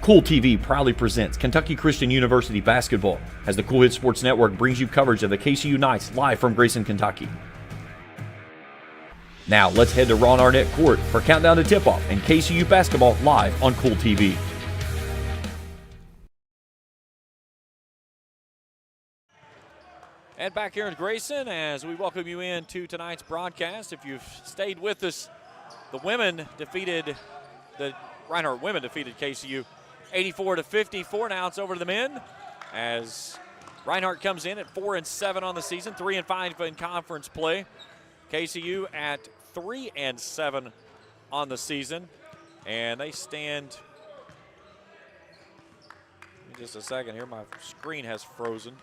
Kool TV proudly presents Kentucky Christian University basketball as the Kool Hit Sports Network brings you coverage of the KCU Knights live from Grayson, Kentucky. Now let's head to Ron Arnett Court for Countdown to Tip-Off and KCU basketball live on Kool TV. And back here in Grayson as we welcome you into tonight's broadcast. If you've stayed with us, the Reinhardt women defeated KCU 84-54. Now it's over to the men as Reinhardt comes in at 4-7 on the season, 3-5 in conference play. KCU at 3-7 on the season, and they stand. Just a second here, my screen has frozen.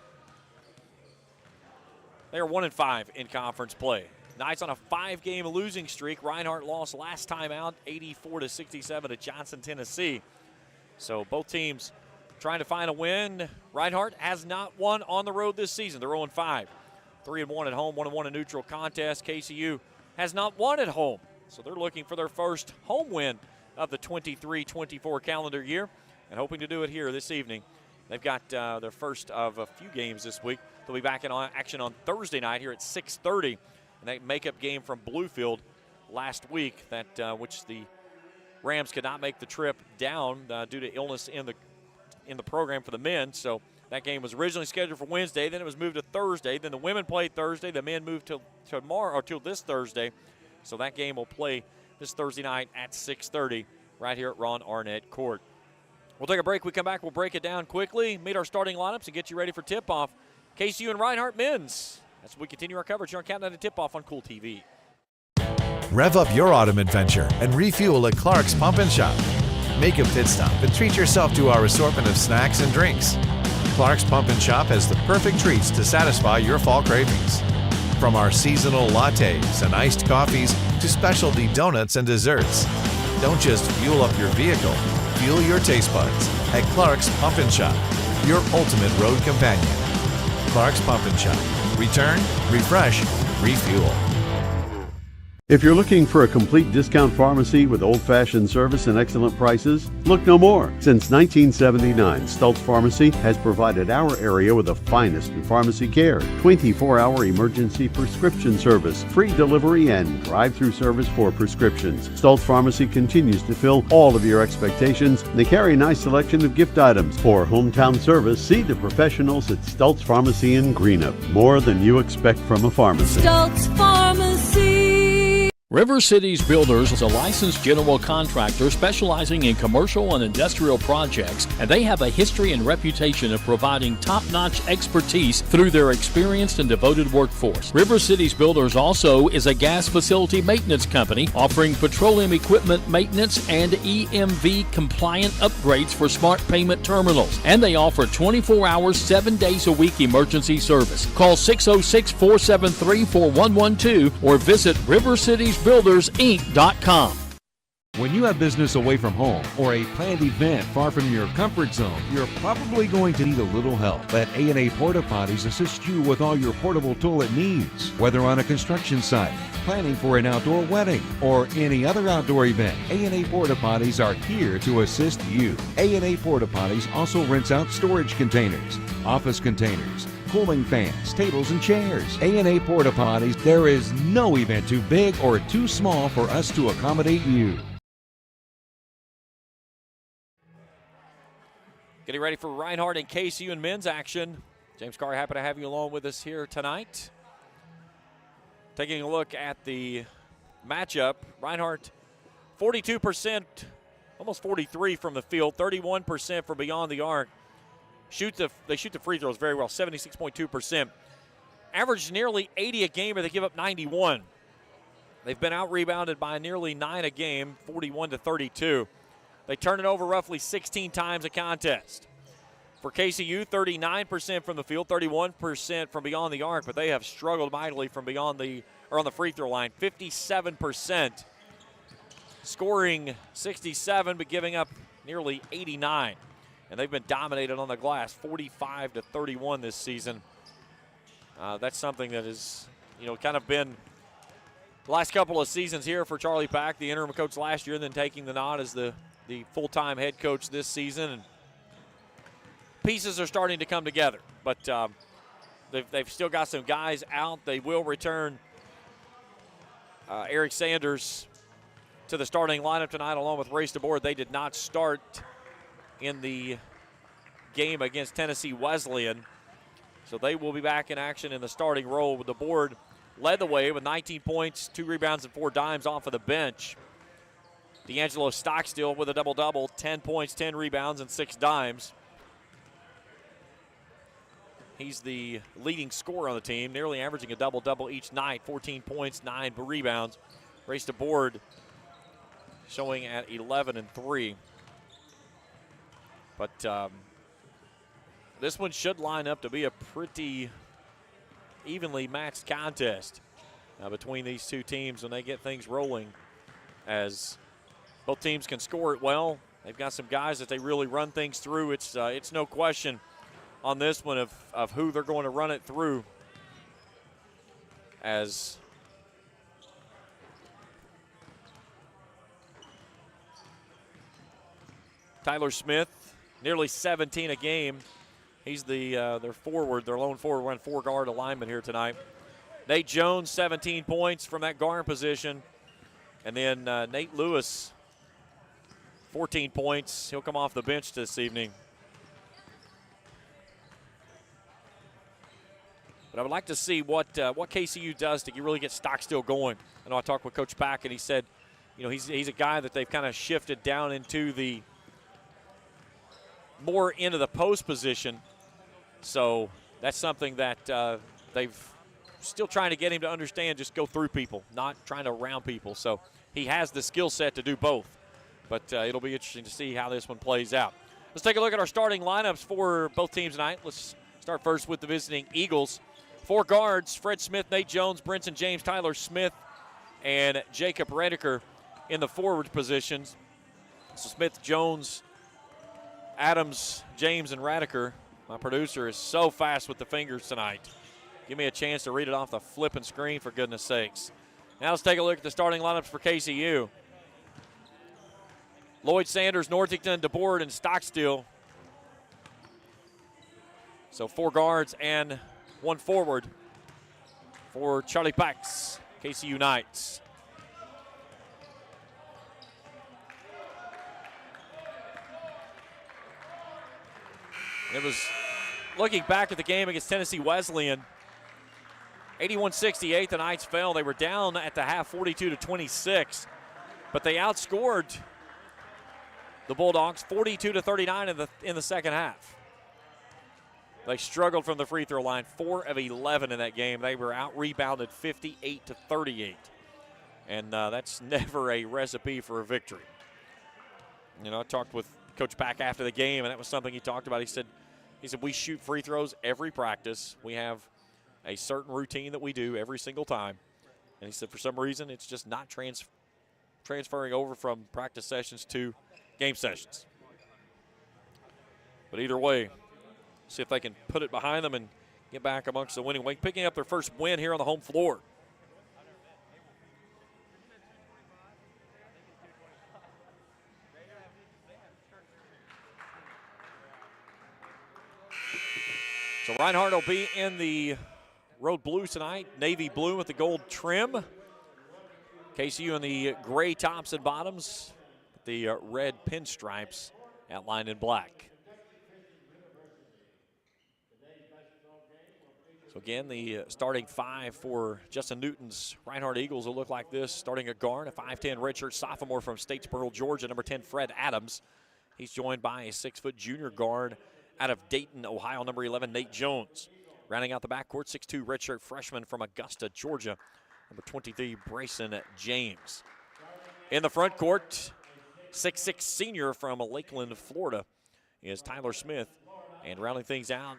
They are 1-5 in conference play. Knights on a 5-game losing streak. Reinhardt lost last time out, 84-67 to Johnson, Tennessee. So both teams trying to find a win. Reinhardt has not won on the road this season. They're 0-5. 3-1 at home, 1-1 in neutral contest. KCU has not won at home. So they're looking for their first home win of the 23-24 calendar year and hoping to do it here this evening. They've got their first of a few games this week. They'll be back in action on Thursday night here at 6:30. And that makeup game from Bluefield last week, which the Rams could not make the trip down due to illness in the program for the men. So that game was originally scheduled for Wednesday. Then it was moved to Thursday. Then the women played Thursday. The men moved till tomorrow or till this Thursday. So that game will play this Thursday night at 6:30 right here at Ron Arnett Court. We'll take a break. We come back. We'll break it down quickly, meet our starting lineups, and get you ready for tip-off. KCU and Reinhardt men's. As we continue our coverage here on Countdown to Tip-Off on Kool TV. Rev up your autumn adventure and refuel at Clark's Pump & Shop. Make a pit stop and treat yourself to our assortment of snacks and drinks. Clark's Pump & Shop has the perfect treats to satisfy your fall cravings. From our seasonal lattes and iced coffees to specialty donuts and desserts. Don't just fuel up your vehicle, fuel your taste buds at Clark's Pump & Shop, your ultimate road companion. Clark's Pump & Shop. Return, refresh, refuel. If you're looking for a complete discount pharmacy with old-fashioned service and excellent prices, look no more. Since 1979, Stultz Pharmacy has provided our area with the finest in pharmacy care, 24-hour emergency prescription service, free delivery, and drive-through service for prescriptions. Stultz Pharmacy continues to fill all of your expectations. They carry a nice selection of gift items. For hometown service, see the professionals at Stultz Pharmacy in Greenup. More than you expect from a pharmacy. Stultz Pharmacy. River Cities Builders is a licensed general contractor specializing in commercial and industrial projects, and they have a history and reputation of providing top-notch expertise through their experienced and devoted workforce. River Cities Builders also is a gas facility maintenance company offering petroleum equipment maintenance and EMV compliant upgrades for smart payment terminals, and they offer 24 hours, 7 days a week emergency service. Call 606-473-4112 or visit rivercitiesbuildersinc.com. When you have business away from home or a planned event far from your comfort zone, you're probably going to need a little help. Let A&A Porta Potties assist you with all your portable toilet needs. Whether on a construction site, planning for an outdoor wedding, or any other outdoor event, A&A Porta Potties are here to assist you. A&A Porta Potties also rents out storage containers, office containers, cooling fans, tables, and chairs. A&A Porta Potties, there is no event too big or too small for us to accommodate you. Getting ready for Reinhardt and KCU and men's action. James Carr, happy to have you along with us here tonight. Taking a look at the matchup, Reinhardt 42%, almost 43% from the field, 31% from beyond the arc. They shoot the free throws very well, 76.2%. Average nearly 80 a game, but they give up 91. They've been out-rebounded by nearly 9 a game, 41-32. They turn it over roughly 16 times a contest. For KCU, 39% from the field, 31% from beyond the arc, but they have struggled mightily from on the free throw line, 57%. Scoring 67, but giving up nearly 89. And they've been dominated on the glass, 45-31 this season. That's something that has, kind of been the last couple of seasons here for Charlie Pack, the interim coach last year, and then taking the nod as the the full-time head coach this season, and pieces are starting to come together. But they've still got some guys out. They will return Eric Sanders to the starting lineup tonight along with Race DeBoard. They did not start in the game against Tennessee Wesleyan, so they will be back in action in the starting role. With DeBoard led the way with 19 points, 2 rebounds, and 4 dimes off of the bench. D'Angelo Stockstill with a double-double, 10 points, 10 rebounds, and 6 dimes. He's the leading scorer on the team, nearly averaging a double-double each night, 14 points, 9 rebounds. Race DeBoard showing at 11 and 3. But this one should line up to be a pretty evenly matched contest between these two teams when they get things rolling, as both teams can score it well. They've got some guys that they really run things through. It's no question on this one of who they're going to run it through, as Tyler Smith, nearly 17 a game. He's their forward, their lone forward, running 4-guard alignment here tonight. Nate Jones, 17 points from that guard position. And then Nate Lewis, 14 points. He'll come off the bench this evening. But I would like to see what KCU does to really get Stockstill going. I know I talked with Coach Pack, and he said, he's a guy that they've kind of shifted down into the more into the post position. So that's something that they've still trying to get him to understand, just go through people, not trying to round people. So he has the skill set to do both. But it'll be interesting to see how this one plays out. Let's take a look at our starting lineups for both teams tonight. Let's start first with the visiting Eagles. 4 guards, Fred Smith, Nate Jones, Brinson James, Tyler Smith, and Jacob Redeker in the forward positions. So Smith, Jones, Adams, James, and Redeker. My producer is so fast with the fingers tonight. Give me a chance to read it off the flipping screen, for goodness sakes. Now let's take a look at the starting lineups for KCU. Lloyd Sanders, Northington, DeBoard, and Stockstill. So 4 guards and 1 forward for Charlie Pikes, KCU Knights. It was, looking back at the game against Tennessee Wesleyan, 81-68, the Knights fell. They were down at the half 42-26, but they outscored the Bulldogs 42-39 in the second half. They struggled from the free throw line, 4 of 11 in that game. They were out-rebounded 58-38, and that's never a recipe for a victory. I talked with Coach Pack after the game, and that was something he talked about. He said we shoot free throws every practice. We have a certain routine that we do every single time. And he said for some reason it's just not transferring over from practice sessions to game sessions. But either way, see if they can put it behind them and get back amongst the winning wing, picking up their first win here on the home floor. So Reinhardt will be in the road blue tonight, navy blue with the gold trim. KCU in the gray tops and bottoms, with the red pinstripes outlined in black. So again, the starting 5 for Justin Newton's Reinhardt Eagles will look like this. Starting a guard, a 5'10" redshirt sophomore from Statesboro, Georgia, number 10, Fred Adams. He's joined by a 6-foot junior guard out of Dayton, Ohio, number 11, Nate Jones. Rounding out the backcourt, 6'2" redshirt freshman from Augusta, Georgia, number 23, Bryson James. In the front court, 6'6" senior from Lakeland, Florida, is Tyler Smith. And rounding things out,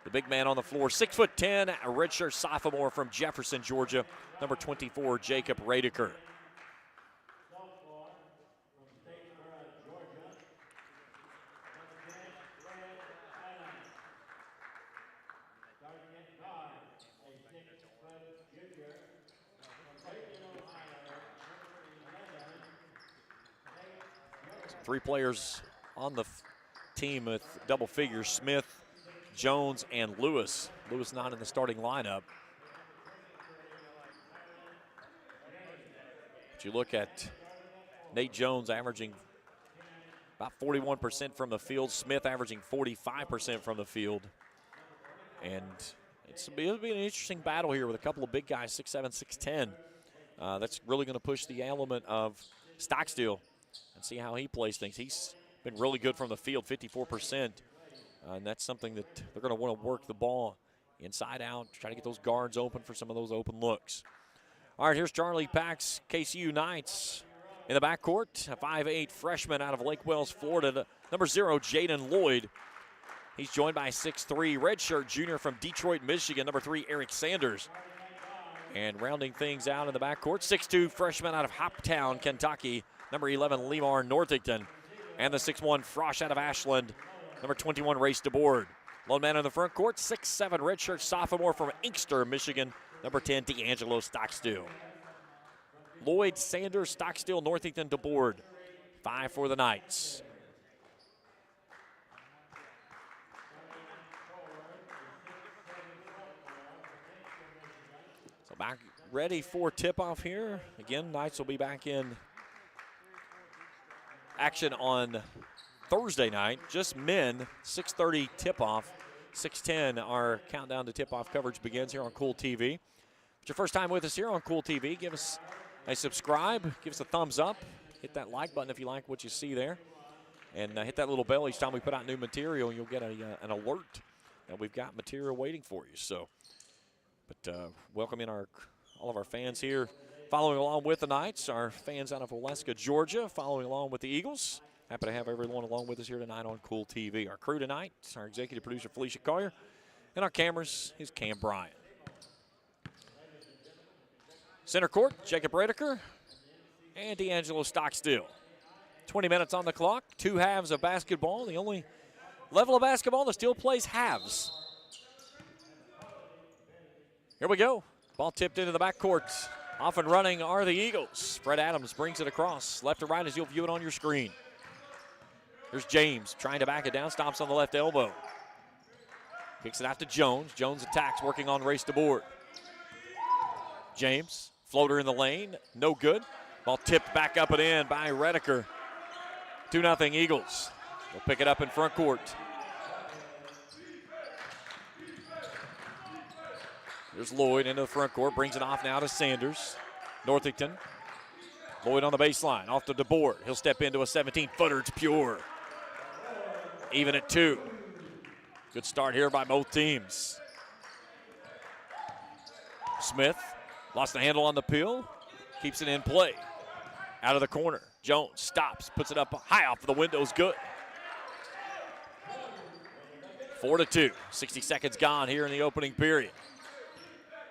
the big man on the floor, 6'10", a redshirt sophomore from Jefferson, Georgia, number 24, Jacob Redeker. 3 players on the team with double figures, Smith, Jones, and Lewis. Lewis not in the starting lineup. But you look at Nate Jones averaging about 41% from the field, Smith averaging 45% from the field. And it'll be an interesting battle here with a couple of big guys, 6'7", 6'10". That's really going to push the element of Stockstill and see how he plays things. He's been really good from the field, 54%. And that's something that they're going to want to work the ball inside out, try to get those guards open for some of those open looks. All right, here's Charlie Pack's KCU Knights in the backcourt. A 5'8" freshman out of Lake Wales, Florida, number 0, Jaden Lloyd. He's joined by 6'3", redshirt junior from Detroit, Michigan, number 3, Eric Sanders. And rounding things out in the backcourt, 6'2", freshman out of Hoptown, Kentucky, number 11, Lemar Northington. And the 6'1", Frosh out of Ashland, number 21, Race DeBoard. Lone man in the front court, 6'7", redshirt sophomore from Inkster, Michigan, number 10, D'Angelo Stockstill. Lloyd, Sanders, Stockstill, Northington, DeBoard. 5 for the Knights. So back ready for tip-off here. Again, Knights will be back in action on Thursday night. Just men, 6:30 tip-off. 6:10, our countdown to tip-off coverage begins here on Kool TV. If it's your first time with us here on Kool TV, give us a subscribe, give us a thumbs up, hit that like button if you like what you see there, and hit that little bell each time we put out new material, and you'll get an alert that we've got material waiting for you. So, but welcome in all of our fans here following along with the Knights, our fans out of Waleska, Georgia, following along with the Eagles. Happy to have everyone along with us here tonight on Kool TV. Our crew tonight, our executive producer, Felicia Collier, and our cameras is Cam Bryant. Center court, Jacob Redeker and D'Angelo Stockstill. 20 minutes on the clock, 2 halves of basketball. The only level of basketball that still plays halves. Here we go. Ball tipped into the backcourt. Off and running are the Eagles. Fred Adams brings it across left to right as you'll view it on your screen. Here's James trying to back it down, stops on the left elbow. Kicks it out to Jones. Jones attacks, working on Race DeBoard. James, floater in the lane, no good. Ball tipped back up and in by Redeker. 2-0 Eagles. They'll pick it up in front court. There's Lloyd into the front court, brings it off now to Sanders. Northington. Lloyd on the baseline, off to DeBoard. He'll step into a 17-footer, it's pure. Even at 2. Good start here by both teams. Smith lost the handle on the peel, keeps it in play. Out of the corner, Jones stops, puts it up high off the windows, good. 4-2, 60 seconds gone here in the opening period.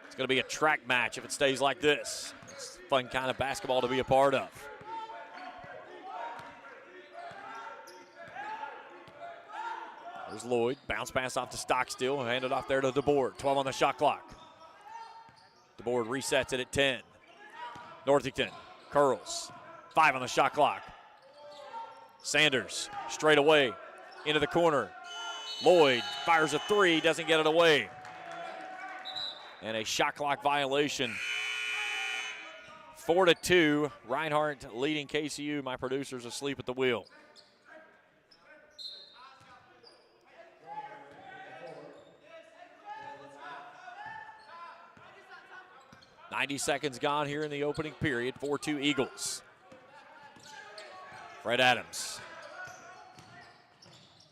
It's going to be a track match if it stays like this. It's a fun kind of basketball to be a part of. There's Lloyd, bounce pass off to Stockstill, handed off there to DeBoard, 12 on the shot clock. DeBoard resets it at 10. Northington curls, 5 on the shot clock. Sanders straight away into the corner. Lloyd fires a 3, doesn't get it away. And a shot clock violation. 4-2, Reinhardt leading KCU. My producer's asleep at the wheel. .90 seconds gone here in the opening period. 4-2 Eagles. Fred Adams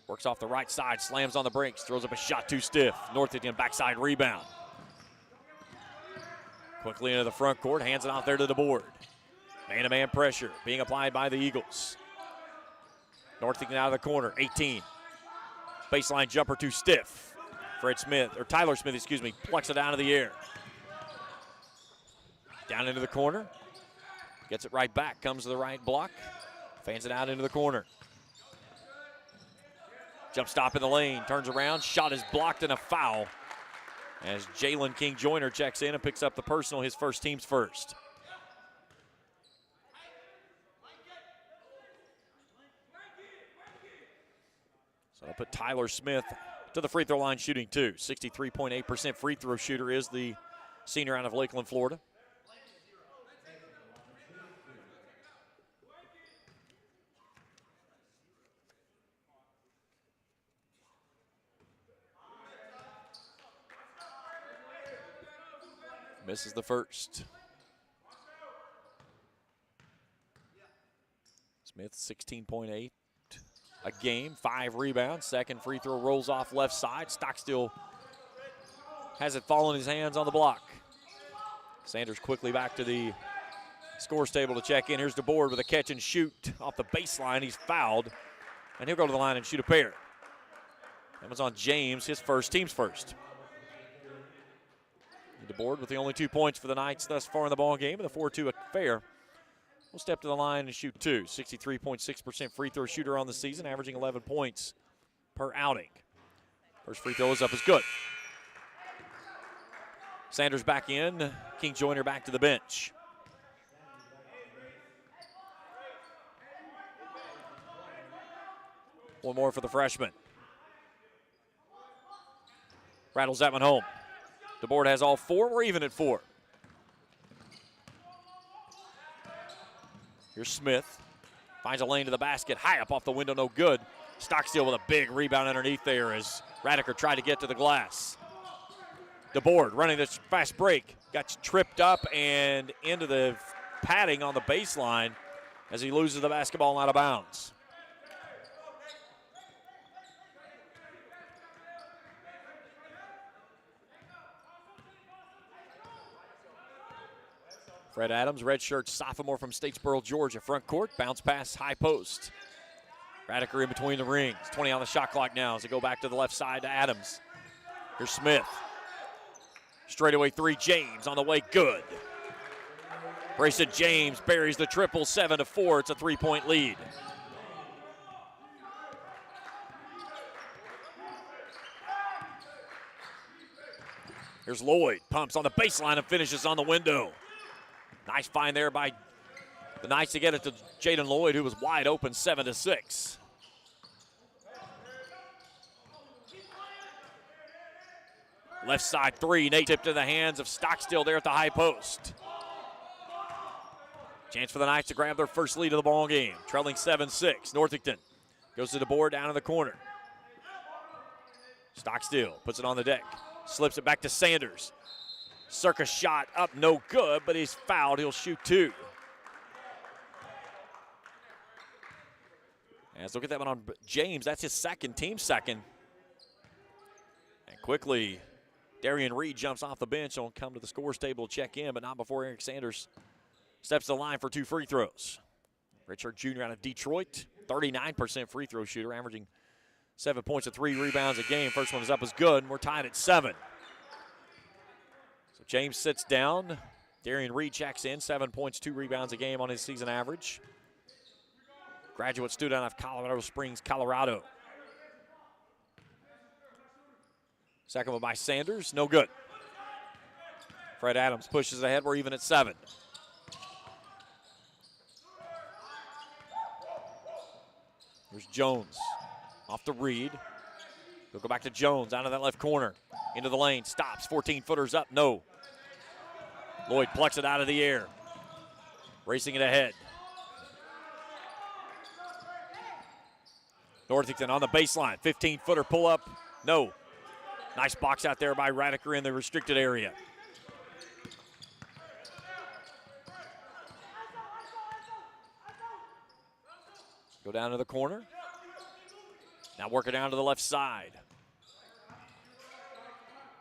works off the right side, slams on the brakes, throws up a shot too stiff. Northington backside rebound. Quickly into the front court, hands it off there to DeBoard. Man-to-man pressure being applied by the Eagles. Northington out of the corner, 18. Baseline jumper too stiff. Tyler Smith, plucks it out of the air. Down into the corner, gets it right back, comes to the right block, fans it out into the corner. Jump stop in the lane, turns around, shot is blocked and a foul. As Jalen King Joyner checks in and picks up the personal, his first team's first. So I'll put Tyler Smith to the free throw line shooting 2. 63.8% free throw shooter is the senior out of Lakeland, Florida. Misses the first. Smith, 16.8 a game, 5 rebounds. Second free throw rolls off left side. Stockstill has it fall in his hands on the block. Sanders quickly back to the scores table to check in. Here's DeBoard with a catch and shoot off the baseline. He's fouled, and he'll go to the line and shoot a pair. That was on James, his first, team's first. DeBoard with the only 2 points for the Knights thus far in the ball game, and the 4-2 affair. We'll step to the line and shoot 2. 63.6% free throw shooter on the season, averaging 11 points per outing. First free throw is up, is good. Sanders back in. King Joyner back to the bench. One more for the freshman. Rattles that one home. DeBoard has all 4. We're even at 4. Here's Smith. Finds a lane to the basket. High up off the window, no good. Stockstill with a big rebound underneath there as Radiker tried to get to the glass. DeBoard running this fast break. Got tripped up and into the padding on the baseline as he loses the basketball out of bounds. Fred Adams, redshirt sophomore from Statesboro, Georgia. Front court, bounce pass, high post. Radiker in between the rings. 20 on the shot clock now as they go back to the left side to Adams. Here's Smith. Straightaway 3, James on the way, good. Grayson James buries the triple, 7-4. It's a 3-point lead. Here's Lloyd, pumps on the baseline and finishes on the window. Nice find there by the Knights to get it to Jaden Lloyd, who was wide open, 7-6. Left side 3, Nate tipped in the hands of Stockstill there at the high post. Chance for the Knights to grab their first lead of the ball game, trailing 7-6. Northington goes to the board down in the corner. Stockstill puts it on the deck, slips it back to Sanders. Circus shot up, no good, but he's fouled. He'll shoot 2. Let's look at that one on James. That's his second, team second. And quickly, Darian Reed jumps off the bench. He'll come to the scores table to check in, but not before Eric Sanders steps to the line for 2 free throws. Richard Jr. out of Detroit, 39% free throw shooter, averaging 7 points and 3 rebounds a game. First one is up, is good, and we're tied at 7. So James sits down. Darian Reed checks in, 7 points, 2 rebounds a game on his season average. Graduate student out of Colorado Springs, Colorado. Second one by Sanders, no good. Fred Adams pushes ahead. We're even at 7. Here's Jones off to Reed. He'll go back to Jones out of that left corner. Into the lane, stops, 14-footers up, no. Lloyd plucks it out of the air. Racing it ahead. Northington on the baseline, 15-footer pull up, no. Nice box out there by Radiker in the restricted area. Go down to the corner. Now work it down to the left side.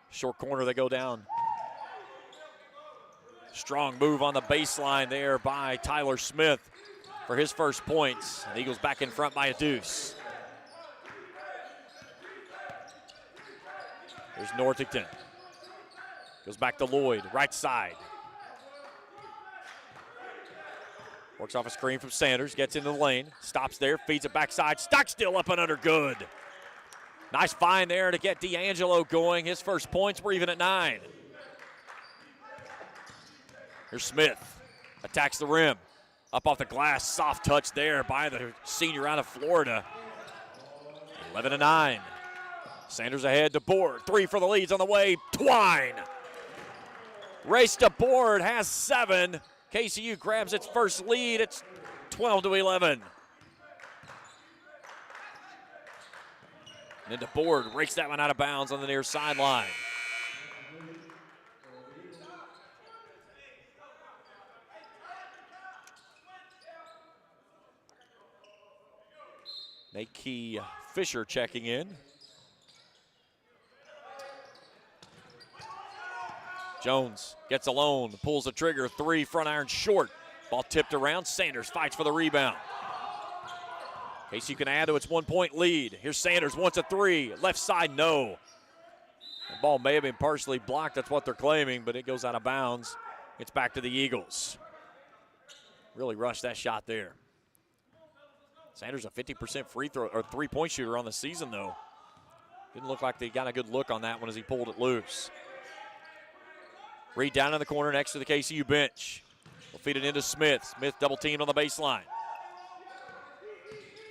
Short corner, they go down. Strong move on the baseline there by Tyler Smith for his first points. And Eagles back in front by a deuce. There's Northington. Goes back to Lloyd, right side. Works off a screen from Sanders, gets into the lane, stops there, feeds it backside. Stockstill up and under, good. Nice find there to get D'Angelo going. His first points were even at 9. Here's Smith, attacks the rim. Up off the glass, soft touch there by the senior out of Florida. 11-9. Sanders ahead to Board. 3 for the leads on the way. Twine. Race to Board has 7. KCU grabs its first lead. It's 12-11. And then to Board, rakes that one out of bounds on the near sideline. Nate Key Fisher checking in. Jones gets alone, pulls the trigger, 3, front iron short. Ball tipped around, Sanders fights for the rebound. KCU can add to its 1-point lead. Here's Sanders, wants a 3, left side, no. The ball may have been partially blocked, that's what they're claiming, but it goes out of bounds. It's back to the Eagles. Really rushed that shot there. Sanders a 50% free throw or 3-point shooter on the season, though. Didn't look like they got a good look on that one as he pulled it loose. Reed down in the corner next to the KCU bench. Will feed it into Smith. Smith double teamed on the baseline.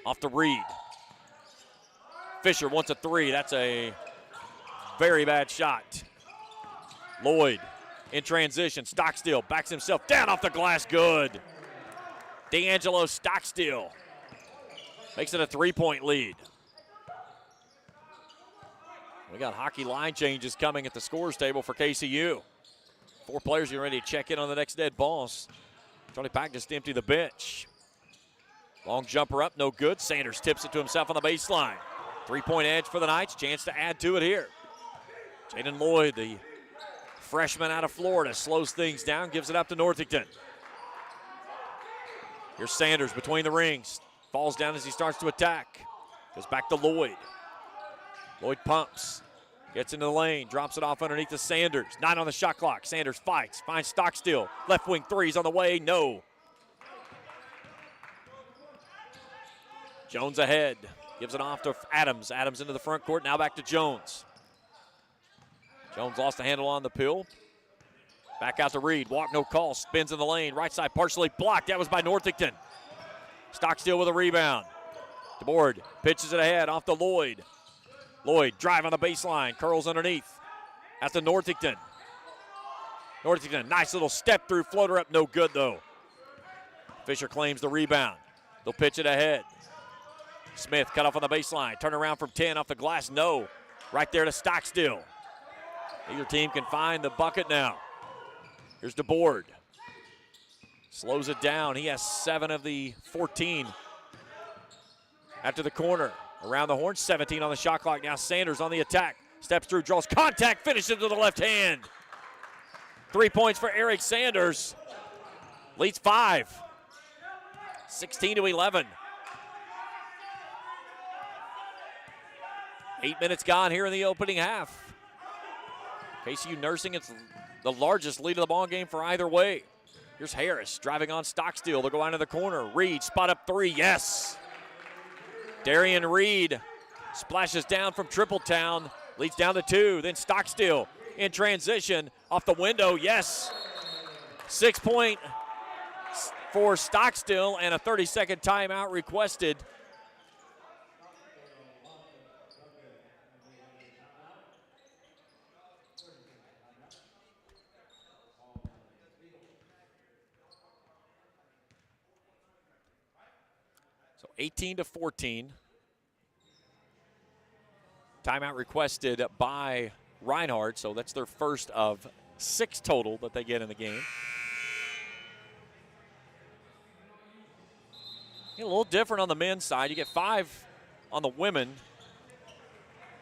Off to Reed. Fisher wants a 3. That's a very bad shot. Lloyd in transition. Stockstill backs himself down off the glass. Good. D'Angelo Stockstill makes it a 3-point lead. We got hockey line changes coming at the scores table for KCU. 4 players getting ready to check in on the next dead balls. Tony Pack just empty the bench. Long jumper up, no good. Sanders tips it to himself on the baseline. 3-point edge for the Knights. Chance to add to it here. Jaden Lloyd, the freshman out of Florida, slows things down, gives it up to Northington. Here's Sanders between the rings. Falls down as he starts to attack. Goes back to Lloyd. Lloyd pumps. Gets into the lane, drops it off underneath to Sanders. 9 on the shot clock. Sanders fights, finds Stockstill. Left wing 3's on the way, no. Jones ahead, gives it off to Adams. Adams into the front court, now back to Jones. Jones lost the handle on the pill. Back out to Reed, walk no call, spins in the lane. Right side partially blocked, that was by Northington. Stockstill with a rebound. DeBoard pitches it ahead, off to Lloyd. Lloyd, drive on the baseline, curls underneath. That's to Northington. Northington, nice little step through, floater up, no good though. Fisher claims the rebound. They'll pitch it ahead. Smith cut off on the baseline, turn around from 10 off the glass, no. Right there to Stockstill. Either team can find the bucket now. Here's DeBoard. Slows it down, he has 7 of the 14. After the corner. Around the horn, 17 on the shot clock. Now Sanders on the attack. Steps through, draws contact, finishes to the left hand. 3 points for Eric Sanders. Leads 5. 16-11. 8 minutes gone here in the opening half. KCU nursing it's the largest lead of the ball game for either way. Here's Harris driving on Stockstill. They'll go out of the corner. Reed, spot up 3, yes. Darian Reed splashes down from Tripletown, leads down to 2, then Stockstill in transition, off the window, yes. 6 point for Stockstill and a 30-second timeout requested. So 18-14. Timeout requested by Reinhardt, so that's their first of 6 total that they get in the game. A little different on the men's side. You get 5 on the women.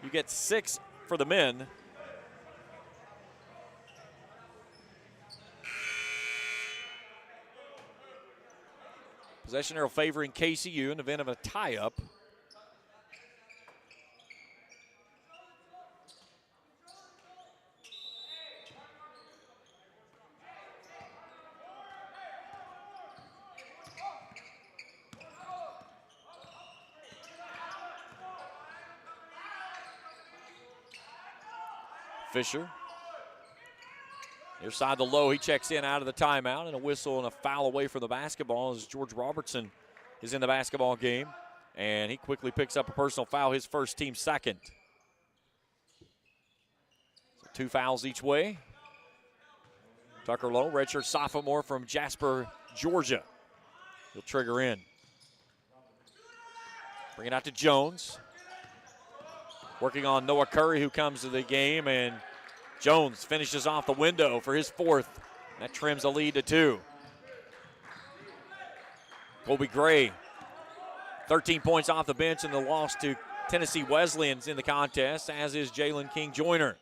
You get 6 for the men. Possession arrow favoring KCU in the event of a tie-up. Fisher. Near side the low, he checks in out of the timeout, and a whistle and a foul away from the basketball as George Robertson is in the basketball game. And he quickly picks up a personal foul, his first, team second. So 2 fouls each way. Tucker Lowe, redshirt sophomore from Jasper, Georgia. He'll trigger in. Bring it out to Jones. Working on Noah Curry, who comes to the game, and Jones finishes off the window for his 4th. That trims the lead to 2. Colby Gray, 13 points off the bench in the loss to Tennessee Wesleyans in the contest, as is Jalen King Joyner.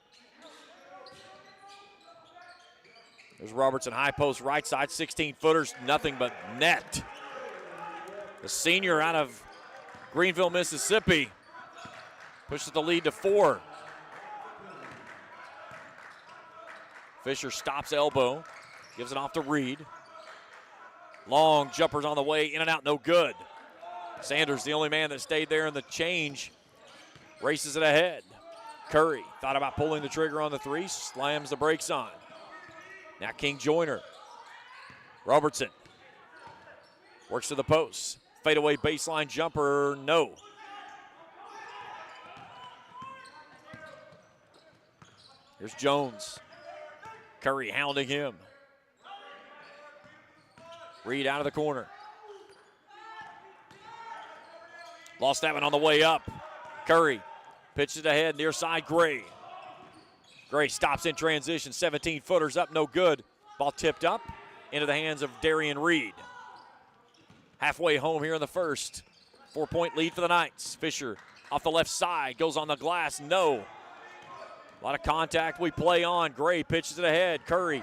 There's Robertson, high post right side, 16-footers, nothing but net. The senior out of Greenville, Mississippi, pushes the lead to 4. Fisher stops elbow, gives it off to Reed. Long jumpers on the way, in and out, no good. Sanders, the only man that stayed there in the change, races it ahead. Curry thought about pulling the trigger on the 3, slams the brakes on. Now King Joyner. Robertson works to the post. Fadeaway baseline jumper, no. Here's Jones. Curry hounding him. Reed out of the corner. Lost that one on the way up. Curry pitches it ahead, near side Gray. Gray stops in transition, 17-footers up, no good. Ball tipped up into the hands of Darian Reed. Halfway home here in the first. 4-point lead for the Knights. Fisher off the left side, goes on the glass, no. A lot of contact, we play on. Gray pitches it ahead. Curry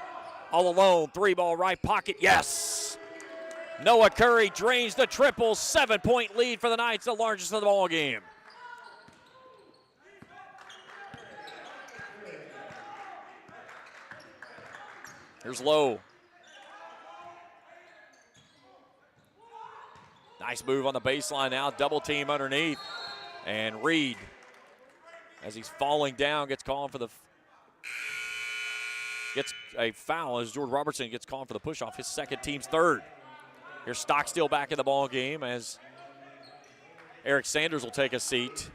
all alone, 3-ball right pocket, yes! Noah Curry drains the triple, 7-point lead for the Knights, the largest of the ball game. Here's Lowe. Nice move on the baseline now, double team underneath. And Reed, as he's falling down, gets called for the, gets a foul as George Robertson gets called for the push off, his second, team's 3rd. Here's Stockstill back in the ball game as Eric Sanders will take a seat.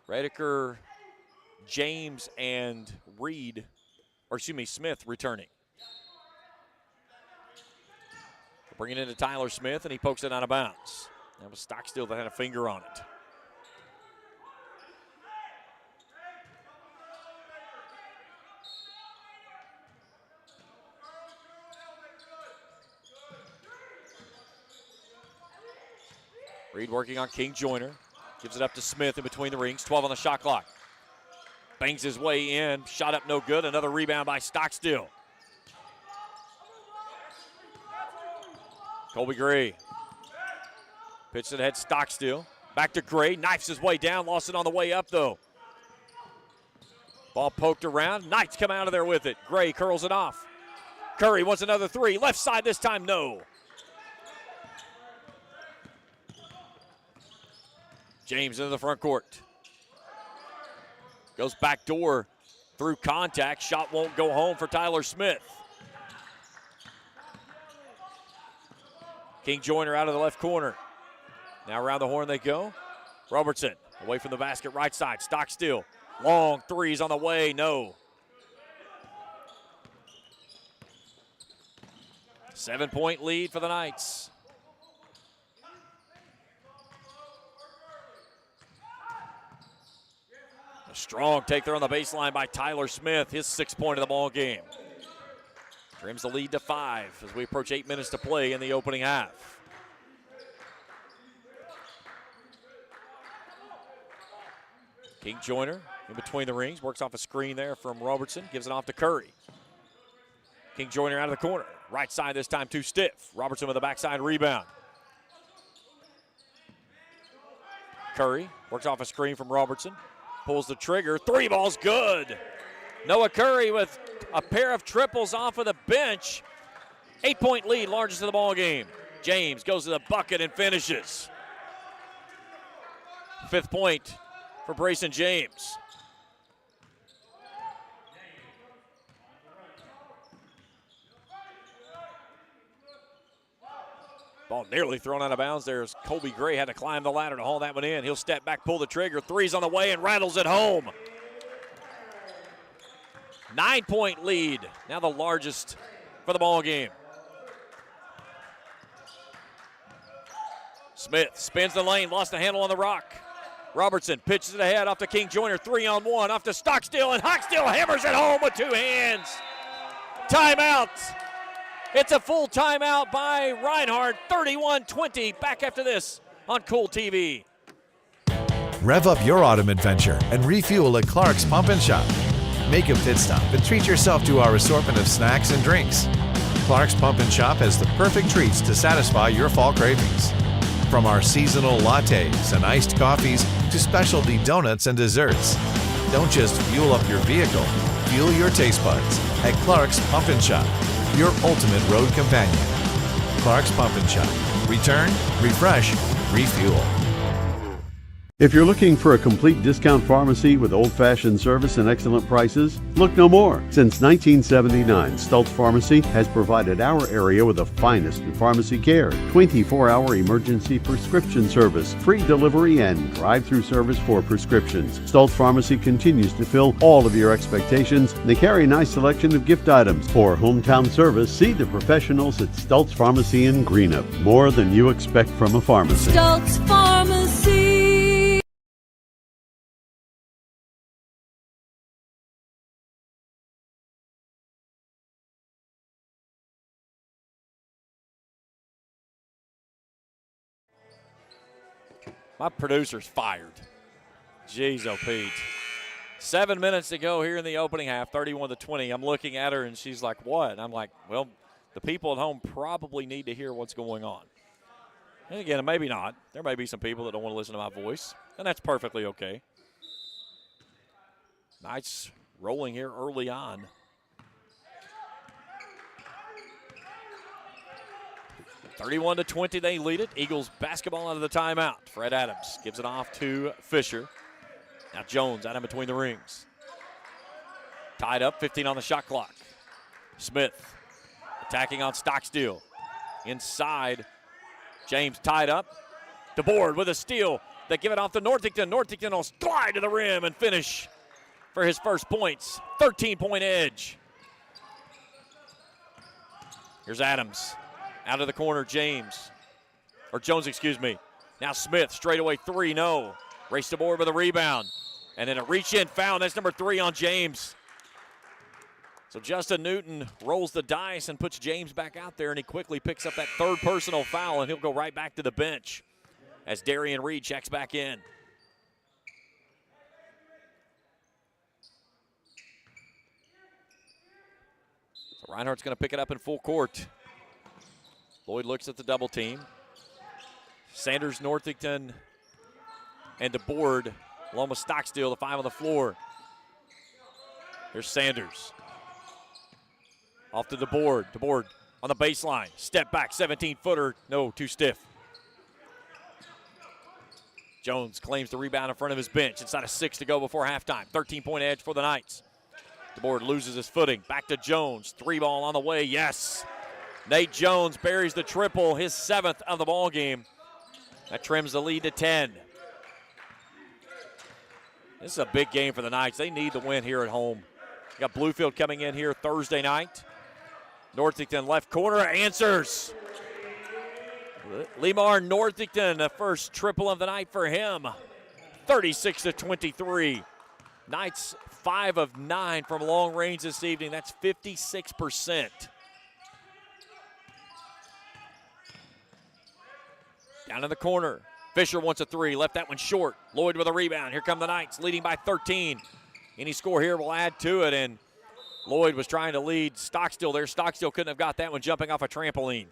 Redeker, James, and Reed, or excuse me, Smith returning. Bringing it into Tyler Smith, and he pokes it out of bounds. That was Stockstill that had a finger on it. Reed working on King Joyner. Gives it up to Smith in between the rings. 12 on the shot clock. Bangs his way in. Shot up no good. Another rebound by Stockstill. Colby Gray. Pitch it ahead, Stockstill. Back to Gray. Knifes his way down. Lost it on the way up, though. Ball poked around. Knights come out of there with it. Gray curls it off. Curry wants another 3. Left side this time, no. James into the front court. Goes back door through contact. Shot won't go home for Tyler Smith. King Joyner out of the left corner. Now around the horn they go. Robertson away from the basket, right side. Stockstill. Long 3's on the way, no. 7-point lead for the Knights. A strong take there on the baseline by Tyler Smith, his 6th point of the ball game. Trims the lead to 5 as we approach 8 minutes to play in the opening half. King Joyner in between the rings, works off a screen there from Robertson, gives it off to Curry. King Joyner out of the corner, right side this time too stiff. Robertson with a backside rebound. Curry works off a screen from Robertson, pulls the trigger, 3 balls good. Noah Curry with a pair of triples off of the bench. 8-point lead, largest of the ball game. James goes to the bucket and finishes. 5th point for Brayson James. Ball nearly thrown out of bounds there as Colby Gray had to climb the ladder to haul that one in. He'll step back, pull the trigger. Three's on the way and rattles it home. 9-point lead. Now the largest for the ball game. Smith spins the lane, lost the handle on the rock. Robertson pitches it ahead off to King Joyner, 3-on-1, off to Stockstill, and Hockstill hammers it home with two hands. Timeout. It's a full timeout by Reinhardt, 31-20. Back after this on Kool TV. Rev up your autumn adventure and refuel at Clark's Pump and Shop. Make a pit stop and treat yourself to our assortment of snacks and drinks. Clark's Pump and Shop has the perfect treats to satisfy your fall cravings. From our seasonal lattes and iced coffees to specialty donuts and desserts. Don't just fuel up your vehicle, fuel your taste buds at Clark's Pump and Shop, your ultimate road companion. Clark's Pump and Shop. Return, refresh, refuel. If you're looking for a complete discount pharmacy with old-fashioned service and excellent prices, look no more. Since 1979, Stultz Pharmacy has provided our area with the finest in pharmacy care, 24-hour emergency prescription service, free delivery, and drive-through service for prescriptions. Stultz Pharmacy continues to fill all of your expectations. They carry a nice selection of gift items. For hometown service, see the professionals at Stultz Pharmacy in Greenup. More than you expect from a pharmacy. Stultz Pharmacy. My producer's fired. Jeez, oh Pete. 7 minutes to go here in the opening half, 31-20. I'm looking at her and she's like, what? And I'm like, well, the people at home probably need to hear what's going on. And again, maybe not. There may be some people that don't want to listen to my voice, and that's perfectly okay. Nice rolling here early on. (31-20), they lead it. Eagles basketball out of the timeout. Fred Adams gives it off to Fisher. Now Jones out in between the rings. Tied up, 15 on the shot clock. Smith attacking on Stockstill. Inside, James tied up. DeBoard with a steal. They give it off to Northington. Northington will slide to the rim and finish for his first points. 13-point edge. Here's Adams. Out of the corner, Jones, excuse me. Now Smith, straightaway three, no. Race to board with a rebound. And then a reach-in foul, that's number 3 on James. So Justin Newton rolls the dice and puts James back out there, and he quickly picks up that third personal foul, and he'll go right back to the bench as Darian Reed checks back in. So Reinhardt's going to pick it up in full court. Lloyd looks at the double team. Sanders, Northington, and DeBoard, along with Stockstill, the 5 on the floor. Here's Sanders. Off to DeBoard. DeBoard on the baseline. Step back, 17-footer. No, too stiff. Jones claims the rebound in front of his bench. Inside of 6 to go before halftime. 13-point edge for the Knights. DeBoard loses his footing. Back to Jones. 3-ball on the way. Yes. Nate Jones buries the triple, his 7th of the ball game. That trims the lead to 10. This is a big game for the Knights. They need the win here at home. You got Bluefield coming in here Thursday night. Northington left corner answers. Lemar Northington, the first triple of the night for him. 36-23. Knights 5 of 9 from long range this evening. That's 56%. Down in the corner. Fisher wants a 3. Left that one short. Lloyd with a rebound. Here come the Knights, leading by 13. Any score here will add to it, and Lloyd was trying to lead Stockstill there. Stockstill couldn't have got that one jumping off a trampoline.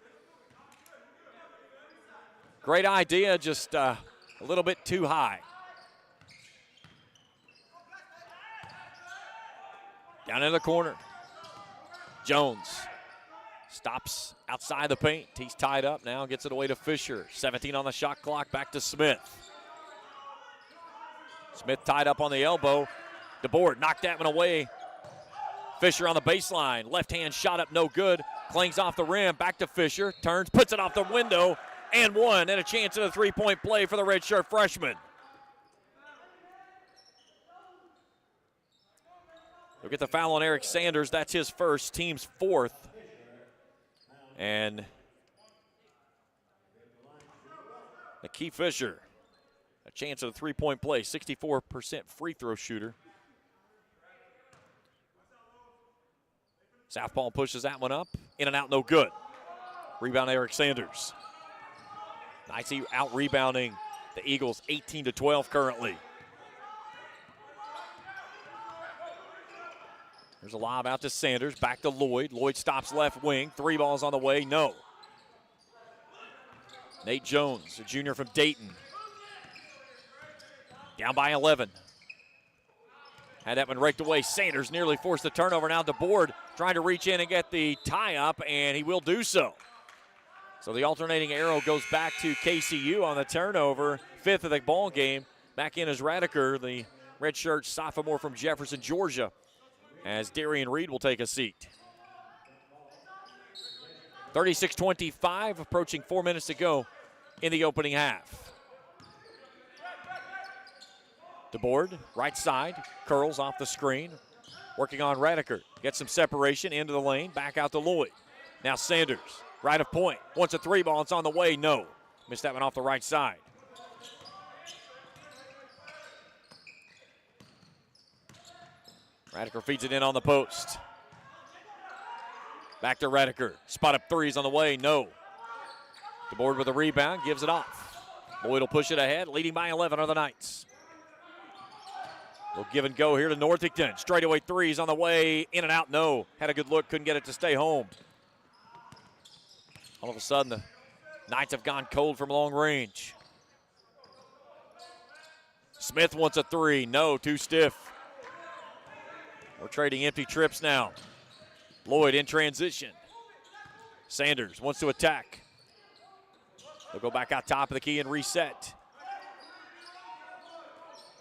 Great idea, just a little bit too high. Down in the corner. Jones stops outside the paint. He's tied up now, gets it away to Fisher. 17 on the shot clock, back to Smith. Smith tied up on the elbow. DeBoard knocked that one away. Fisher on the baseline. Left hand shot up, no good. Clings off the rim, back to Fisher. Turns, puts it off the window. and one, and a chance at a three-point play for the redshirt freshman. Look at the foul on Eric Sanders. That's his first, team's fourth. And Keith Fisher, a chance at a three-point play, 64% free throw shooter. Southpaw pushes that one up, in and out, no good. Rebound Eric Sanders. Knights out-rebounding the Eagles 18-12 currently. There's a lob out to Sanders, back to Lloyd. Lloyd stops left wing, three balls on the way, no. Nate Jones, a junior from Dayton. Down by 11. Had that one raked away. Sanders nearly forced the turnover. Now DeBoard trying to reach in and get the tie-up, and he will do so. So the alternating arrow goes back to KCU on the turnover. Fifth of the ball game. Back in is Radiker, the redshirt sophomore from Jefferson, Georgia, as Darian Reed will take a seat. 36-25, approaching 4 minutes to go in the opening half. DeBoard, right side, curls off the screen, working on Radiker. Gets some separation into the lane, back out to Lloyd. Now Sanders, right of point, wants a three ball, it's on the way, no. Missed that one off the right side. Radiker feeds it in on the post. Back to Radiker. Spot up threes on the way, no. DeBoard with a rebound, gives it off. Lloyd will push it ahead, leading by 11 are the Knights. We'll give and go here to Northington. Straightaway threes on the way, in and out, no. Had a good look, couldn't get it to stay home. All of a sudden, the Knights have gone cold from long range. Smith wants a three, no, too stiff. We're trading empty trips now. Lloyd in transition. Sanders wants to attack. They'll go back out top of the key and reset.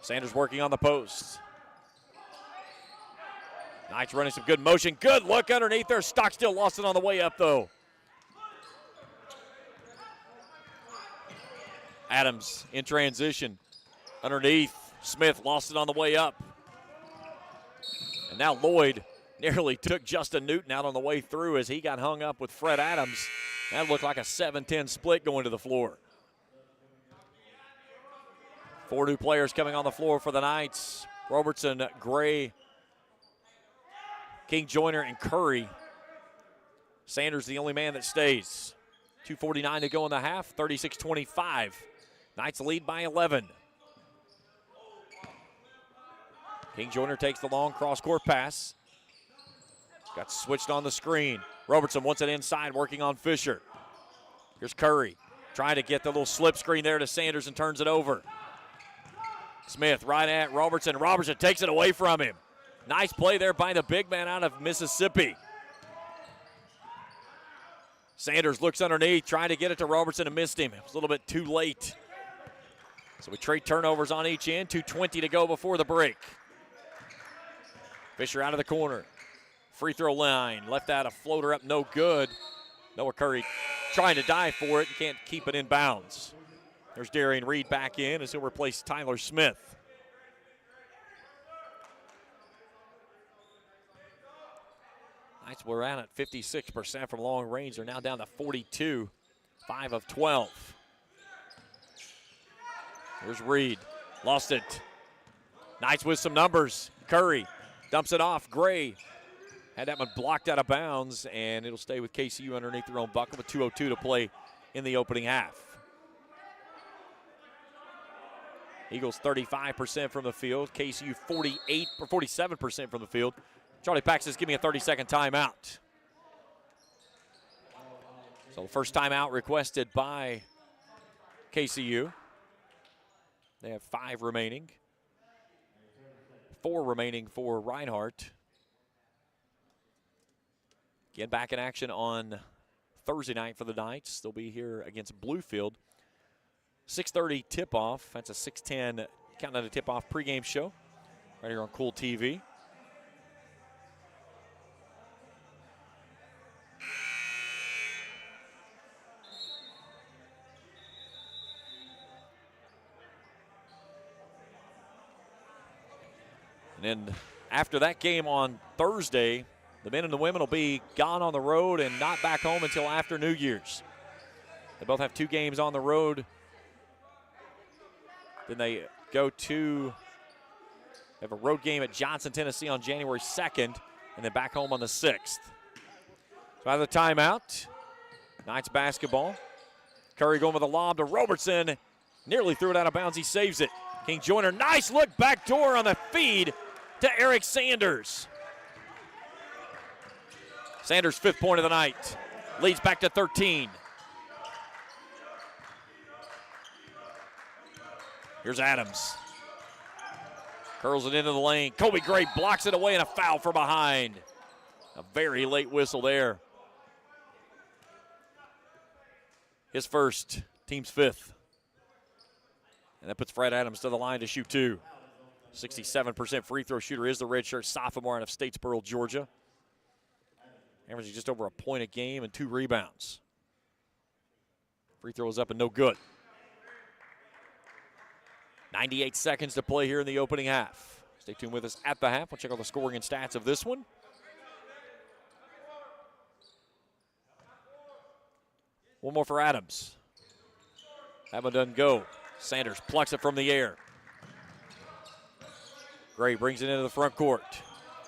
Sanders working on the post. Knights running some good motion. Good look underneath there. Stockstill lost it on the way up, though. Adams in transition. Underneath. Smith lost it on the way up. And now Lloyd nearly took Justin Newton out on the way through as he got hung up with Fred Adams. That looked like a 7-10 split going to the floor. Four new players coming on the floor for the Knights. Robertson, Gray, King Joyner, and Curry. Sanders the only man that stays. 2:49 to go in the half, 36-25. Knights lead by 11. King Joyner takes the long cross-court pass. Got switched on the screen. Robertson wants it inside, working on Fisher. Here's Curry, trying to get the little slip screen there to Sanders and turns it over. Smith right at Robertson. Robertson takes it away from him. Nice play there by the big man out of Mississippi. Sanders looks underneath, trying to get it to Robertson and missed him. It was a little bit too late. So we trade turnovers on each end. 2:20 to go before the break. Fisher out of the corner. Free throw line. Left out a floater up, no good. Noah Curry trying to dive for it and can't keep it in bounds. There's Darian Reed back in as he'll replace Tyler Smith. Knights were at 56% from long range. They're now down to 42, 5 of 12. Here's Reed, lost it. Knights with some numbers. Curry dumps it off. Gray had that one blocked out of bounds, and it'll stay with KCU underneath their own bucket with 2:02 to play in the opening half. Eagles 35% from the field. KCU 47% from the field. Charlie Pax says, give me a 30-second timeout. So the first timeout requested by KCU. They have 5 remaining. 4 remaining for Reinhardt. Again, back in action on Thursday night for the Knights. They'll be here against Bluefield. 6:30 tip-off. That's a 6:10 countdown to tip-off pregame show right here on Kool TV. And then after that game on Thursday, the men and the women will be gone on the road and not back home until after New Year's. They both have 2 games on the road. Then they have a road game at Johnson, Tennessee on January 2nd, and then back home on the 6th. So out of the timeout, Knights basketball. Curry going with a lob to Robertson. Nearly threw it out of bounds. He saves it. King Joyner, nice look back door on the feed to Eric Sanders. Sanders' 5th point of the night. Leads back to 13. Here's Adams. Curls it into the lane. Kobe Gray blocks it away and a foul from behind. A very late whistle there. His first, team's 5th. And that puts Fred Adams to the line to shoot 2. 67% free throw shooter is the redshirt sophomore out of Statesboro, Georgia. Averaging just over a point a game and 2 rebounds. Free throw is up and no good. 98 seconds to play here in the opening half. Stay tuned with us at the half. We'll check out the scoring and stats of this one. One more for Adams. That one doesn't go. Sanders plucks it from the air. Gray brings it into the front court.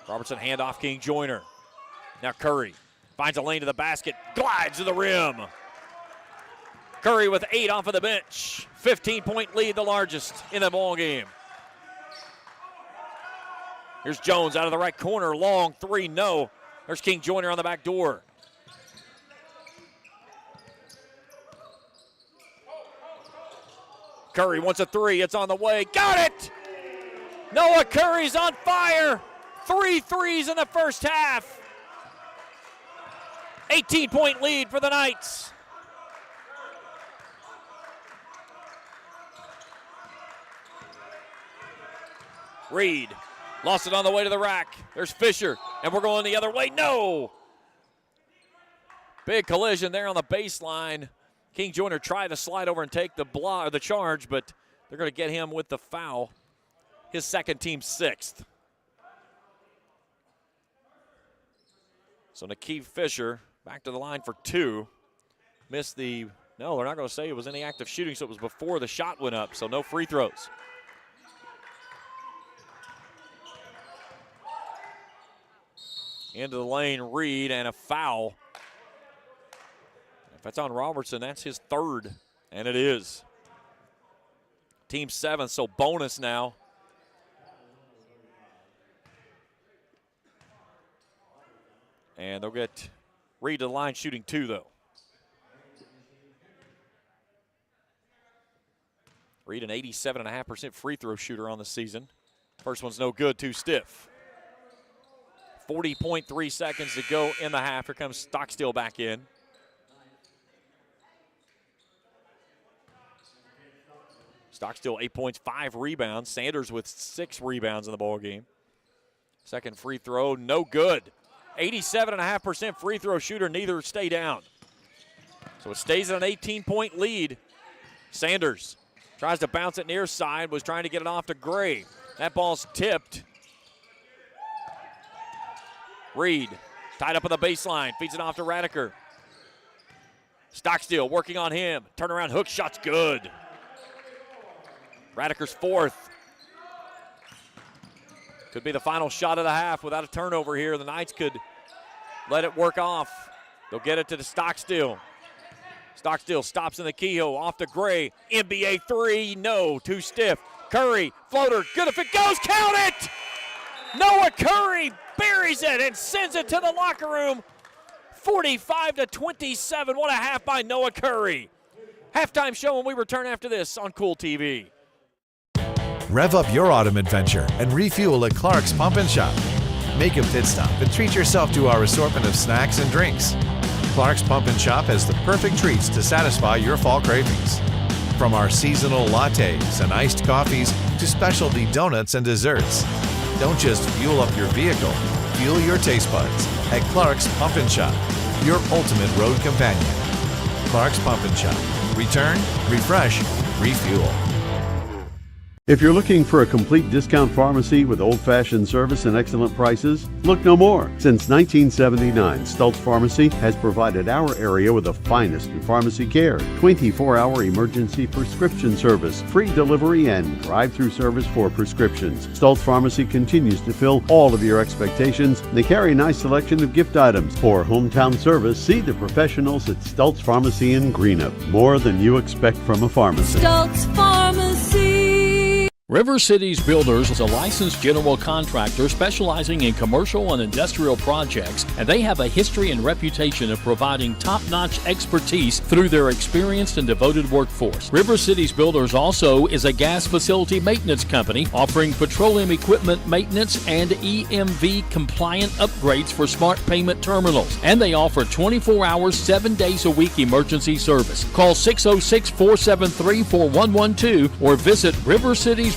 Robertson handoff, King Joyner. Now Curry finds a lane to the basket, glides to the rim. Curry with 8 off of the bench. 15-point lead, the largest in the ball game. Here's Jones out of the right corner, long 3, no. There's King Joyner on the back door. Curry wants a 3, it's on the way, got it! Noah Curry's on fire. 3 threes in the first half. 18-point lead for the Knights. Reed lost it on the way to the rack. There's Fisher, and we're going the other way. No! Big collision there on the baseline. King Joyner tried to slide over and take the charge, but they're going to get him with the foul. His second, team 6th. So Nakeem Fisher back to the line for 2. Missed the, no, they're not going to say it was any active shooting, so it was before the shot went up, so no free throws. Into the lane, Reed, and a foul. If that's on Robertson, that's his 3rd, and it is. Team 7, so bonus now. And they'll get Reed to the line shooting 2, though. Reed, an 87.5% free throw shooter on the season. First one's no good, too stiff. 40.3 seconds to go in the half. Here comes Stockstill back in. Stockstill 8 points, 5 rebounds. Sanders with 6 rebounds in the ball game. Second free throw, no good. 87.5% free throw shooter, neither stay down. So it stays at an 18-point lead. Sanders tries to bounce it near side, was trying to get it off to Gray. That ball's tipped. Reed tied up on the baseline, feeds it off to Radiker. Stockstill working on him. Turnaround hook shot's good. Radiker's 4th. Could be the final shot of the half without a turnover here. The Knights could let it work off. They'll get it to the Stockstill. Stockstill stops in the keyhole, off to Gray. NBA 3, no, too stiff. Curry, floater, good if it goes, count it! Noah Curry buries it and sends it to the locker room. 45-27, what a half by Noah Curry. Halftime show when we return after this on Kool TV. Rev up your autumn adventure and refuel at Clark's Pump and Shop. Make a pit stop and treat yourself to our assortment of snacks and drinks. Clark's Pump and Shop has the perfect treats to satisfy your fall cravings. From our seasonal lattes and iced coffees to specialty donuts and desserts. Don't just fuel up your vehicle, fuel your taste buds at Clark's Pump and Shop, your ultimate road companion. Clark's Pump and Shop. Return, refresh, refuel. If you're looking for a complete discount pharmacy with old-fashioned service and excellent prices, look no more. Since 1979, Stultz Pharmacy has provided our area with the finest in pharmacy care, 24-hour emergency prescription service, free delivery, and drive-through service for prescriptions. Stultz Pharmacy continues to fill all of your expectations. They carry a nice selection of gift items. For hometown service, see the professionals at Stultz Pharmacy in Greenup. More than you expect from a pharmacy. Stultz Pharmacy. River Cities Builders is a licensed general contractor specializing in commercial and industrial projects, and they have a history and reputation of providing top-notch expertise through their experienced and devoted workforce. River Cities Builders also is a gas facility maintenance company offering petroleum equipment maintenance and EMV-compliant upgrades for smart payment terminals, and they offer 24 hours, 7 days a week emergency service. Call 606-473-4112 or visit rivercitiesbuildersinc.com.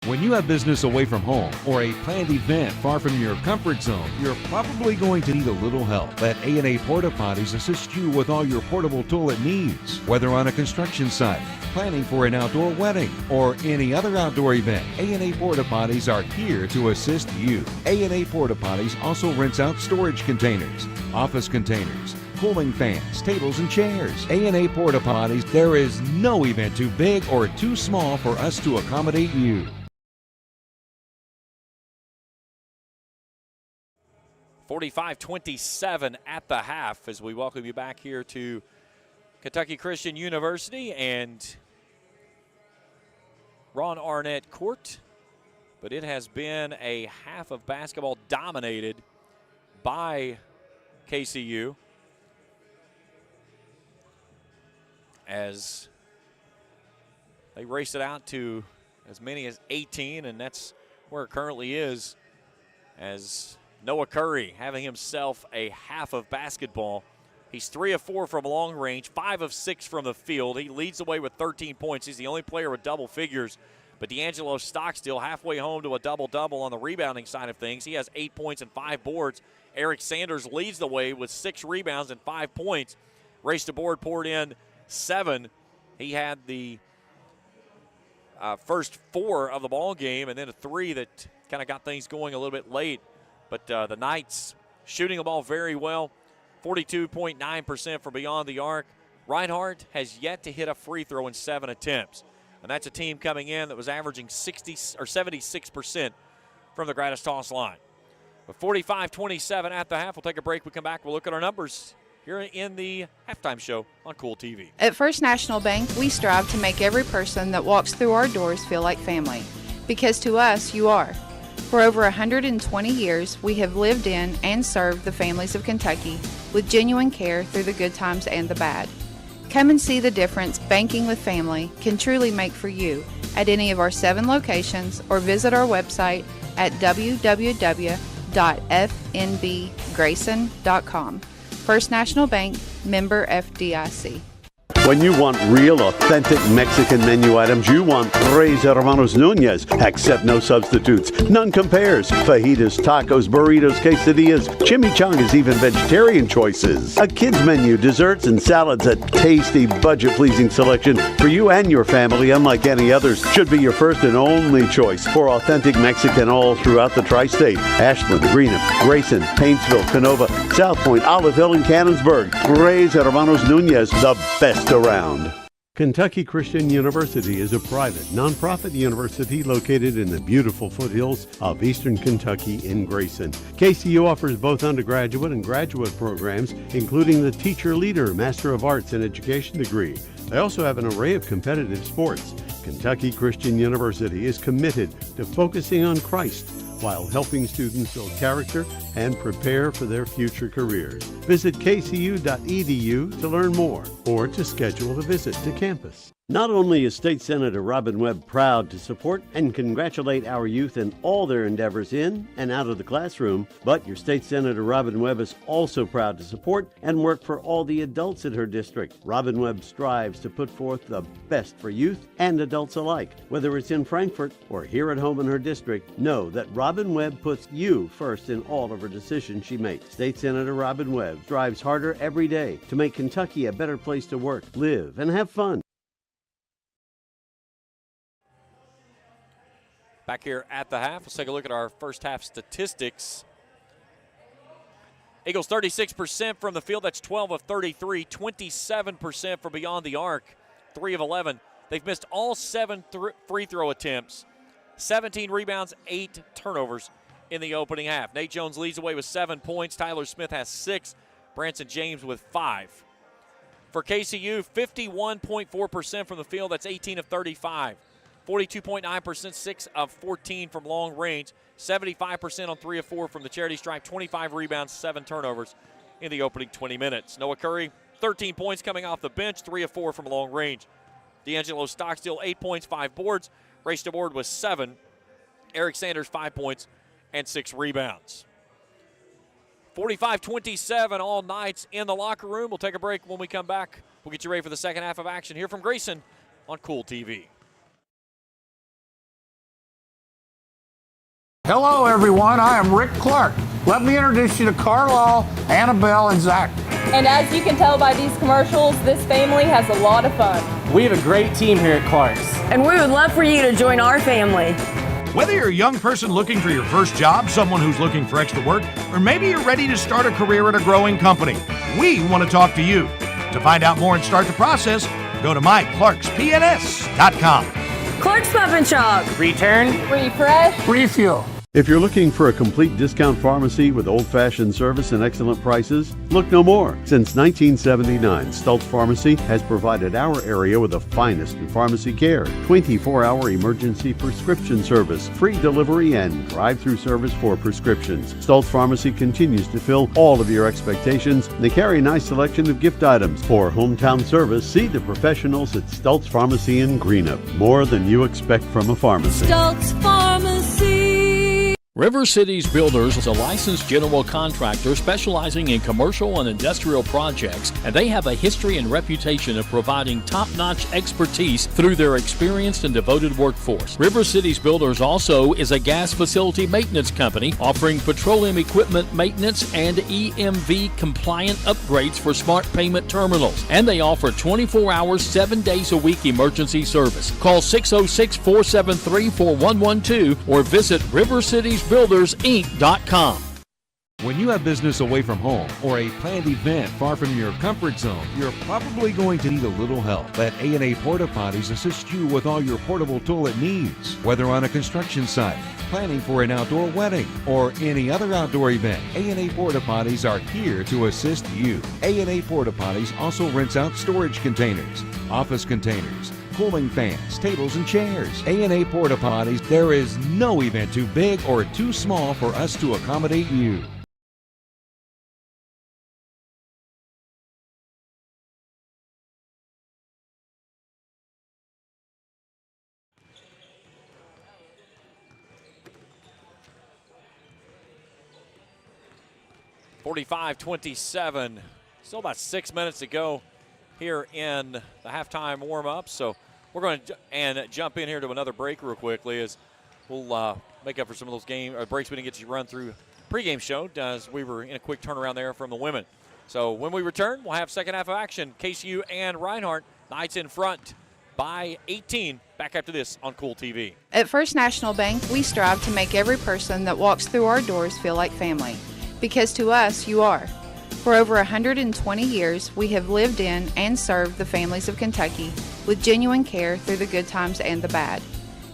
When you have business away from home or a planned event far from your comfort zone, you're probably going to need a little help. Let A&A Porta Potties assist you with all your portable toilet needs. Whether on a construction site, planning for an outdoor wedding, or any other outdoor event, A&A Porta Potties are here to assist you. A&A Porta Potties also rents out storage containers, office containers, cooling fans, tables, and chairs. A&A Porta Potties, there is no event too big or too small for us to accommodate you. 45-27 at the half as we welcome you back here to Kentucky Christian University and Ron Arnett Court. But it has been a half of basketball dominated by KCU as they race it out to as many as 18, and that's where it currently is, as Noah Curry having himself a half of basketball. He's 3 of 4 from long range, 5 of 6 from the field. He leads the way with 13 points. He's the only player with double figures. But D'Angelo Stockstill halfway home to a double-double on the rebounding side of things. He has 8 points and 5 boards. Eric Sanders leads the way with 6 rebounds and 5 points. Race to board poured in 7. He had the first 4 of the ball game and then a 3 that kind of got things going a little bit late. But the Knights shooting the ball very well, 42.9% from beyond the arc. Reinhardt has yet to hit a free throw in 7 attempts. And that's a team coming in that was averaging 76% from the gratis toss line. But 45-27 at the half. We'll take a break. We'll come back. We'll look at our numbers here in the halftime show on Kool TV. At First National Bank, we strive to make every person that walks through our doors feel like family. Because to us, you are. For over 120 years, we have lived in and served the families of Kentucky with genuine care through the good times and the bad. Come and see the difference banking with family can truly make for you at any of our 7 locations or visit our website at www.fnbgrayson.com. First National Bank, member FDIC. When you want real, authentic Mexican menu items, you want Tres Hermanos Nunez. Accept no substitutes. None compares. Fajitas, tacos, burritos, quesadillas, chimichangas, even vegetarian choices. A kids menu, desserts and salads, a tasty, budget-pleasing selection for you and your family, unlike any others. Should be your first and only choice for authentic Mexican all throughout the tri-state. Ashland, Greenup, Grayson, Paintsville, Canova, South Point, Olive Hill, and Cannonsburg. Tres Hermanos Nunez, the best around. Kentucky Christian University is a private, nonprofit university located in the beautiful foothills of eastern Kentucky in Grayson. KCU offers both undergraduate and graduate programs, including the Teacher Leader Master of Arts in Education degree. They also have an array of competitive sports. Kentucky Christian University is committed to focusing on Christ while helping students build character and prepare for their future careers. Visit kcu.edu to learn more or to schedule a visit to campus. Not only is State Senator Robin Webb proud to support and congratulate our youth in all their endeavors in and out of the classroom, but your State Senator Robin Webb is also proud to support and work for all the adults in her district. Robin Webb strives to put forth the best for youth and adults alike. Whether it's in Frankfort or here at home in her district, know that Robin Webb puts you first in all of her decisions she makes. State Senator Robin Webb strives harder every day to make Kentucky a better place to work, live, and have fun. Back here at the half, let's take a look at our first half statistics. Eagles 36% from the field. That's 12 of 33. 27% from beyond the arc. 3 of 11. They've missed all 7 free throw attempts. 17 rebounds, 8 turnovers in the opening half. Nate Jones leads away with 7 points. Tyler Smith has 6. Branson James with 5. For KCU, 51.4% from the field. That's 18 of 35. 42.9%, 6 of 14 from long range. 75% on 3 of 4 from the charity stripe. 25 rebounds, 7 turnovers in the opening 20 minutes. Noah Curry, 13 points coming off the bench. 3 of 4 from long range. D'Angelo Stockstill, 8 points, 5 boards. Race DeWard with 7. Eric Sanders, 5 points and 6 rebounds. 45-27 all nights in the locker room. We'll take a break. When we come back, we'll get you ready for the second half of action here from Grayson on Kool TV. Hello, everyone. I am Rick Clark. Let me introduce you to Carlisle, Annabelle, and Zach. And as you can tell by these commercials, this family has a lot of fun. We have a great team here at Clark's. And we would love for you to join our family. Whether you're a young person looking for your first job, someone who's looking for extra work, or maybe you're ready to start a career at a growing company, we want to talk to you. To find out more and start the process, go to myclarkspns.com. Clark's Pump and Shop. Return. Refresh. Refuel. If you're looking for a complete discount pharmacy with old-fashioned service and excellent prices, look no more. Since 1979, Stultz Pharmacy has provided our area with the finest in pharmacy care, 24-hour emergency prescription service, free delivery, and drive-through service for prescriptions. Stultz Pharmacy continues to fill all of your expectations. They carry a nice selection of gift items. For hometown service, see the professionals at Stultz Pharmacy in Greenup. More than you expect from a pharmacy. Stultz Pharmacy. River Cities Builders is a licensed general contractor specializing in commercial and industrial projects, and they have a history and reputation of providing top-notch expertise through their experienced and devoted workforce. River Cities Builders also is a gas facility maintenance company offering petroleum equipment maintenance and EMV compliant upgrades for smart payment terminals, and they offer 24 hours, 7 days a week emergency service. Call 606-473-4112 or visit rivercitiesbuildersinc.com. When you have business away from home or a planned event far from your comfort zone, you're probably going to need a little help. Let A&A Porta Potties assist you with all your portable toilet needs. Whether on a construction site, planning for an outdoor wedding, or any other outdoor event, A&A Porta Potties are here to assist you. A&A Porta Potties also rents out storage containers, office containers, cooling fans, tables, and chairs. A&A Porta Potties, there is no event too big or too small for us to accommodate you. (45-27). Still about 6 minutes to go here in the halftime warm-up. So we're going to jump in here to another break real quickly as we'll make up for some of those breaks we didn't get to run through pregame show as we were in a quick turnaround there from the women. So when we return, we'll have second half of action. KCU and Reinhardt, Knights in front by 18. Back after this on Kool TV. At First National Bank, we strive to make every person that walks through our doors feel like family. Because to us, you are. For over 120 years, we have lived in and served the families of Kentucky with genuine care through the good times and the bad.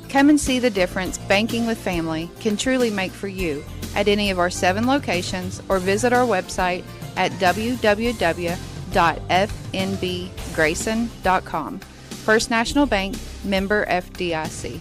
Come and see the difference banking with family can truly make for you at any of our 7 locations or visit our website at www.fnbgrayson.com. First National Bank, member FDIC.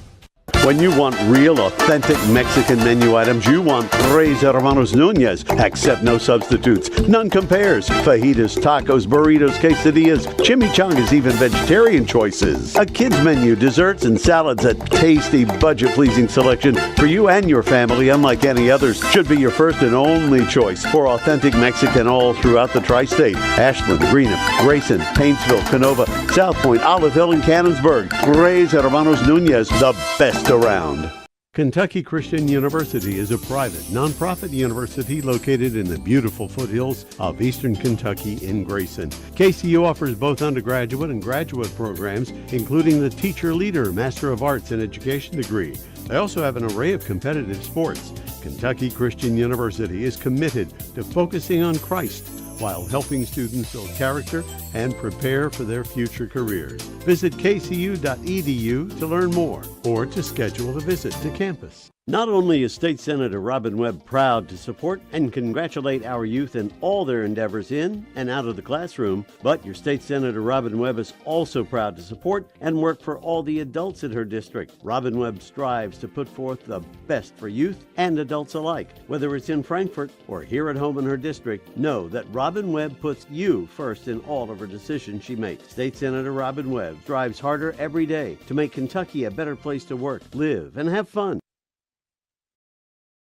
When you want real, authentic Mexican menu items, you want Tres Hermanos Nunez. Accept no substitutes. None compares. Fajitas, tacos, burritos, quesadillas, chimichangas, even vegetarian choices. A kids menu, desserts and salads, a tasty, budget-pleasing selection for you and your family, unlike any others. Should be your first and only choice for authentic Mexican all throughout the tri-state. Ashland, Greenup, Grayson, Paintsville, Canova, South Point, Olive Hill, and Cannonsburg. Tres Hermanos Nunez, the best around. Kentucky Christian University is a private, nonprofit university located in the beautiful foothills of eastern Kentucky in Grayson. KCU offers both undergraduate and graduate programs, including the Teacher Leader Master of Arts in Education degree. They also have an array of competitive sports. Kentucky Christian University is committed to focusing on Christ while helping students build character and prepare for their future careers. Visit kcu.edu to learn more or to schedule a visit to campus. Not only is State Senator Robin Webb proud to support and congratulate our youth in all their endeavors in and out of the classroom, but your State Senator Robin Webb is also proud to support and work for all the adults in her district. Robin Webb strives to put forth the best for youth and adults alike. Whether it's in Frankfort or here at home in her district, know that Robin Webb puts you first in all of her decisions she makes. State Senator Robin Webb strives harder every day to make Kentucky a better place to work, live, and have fun.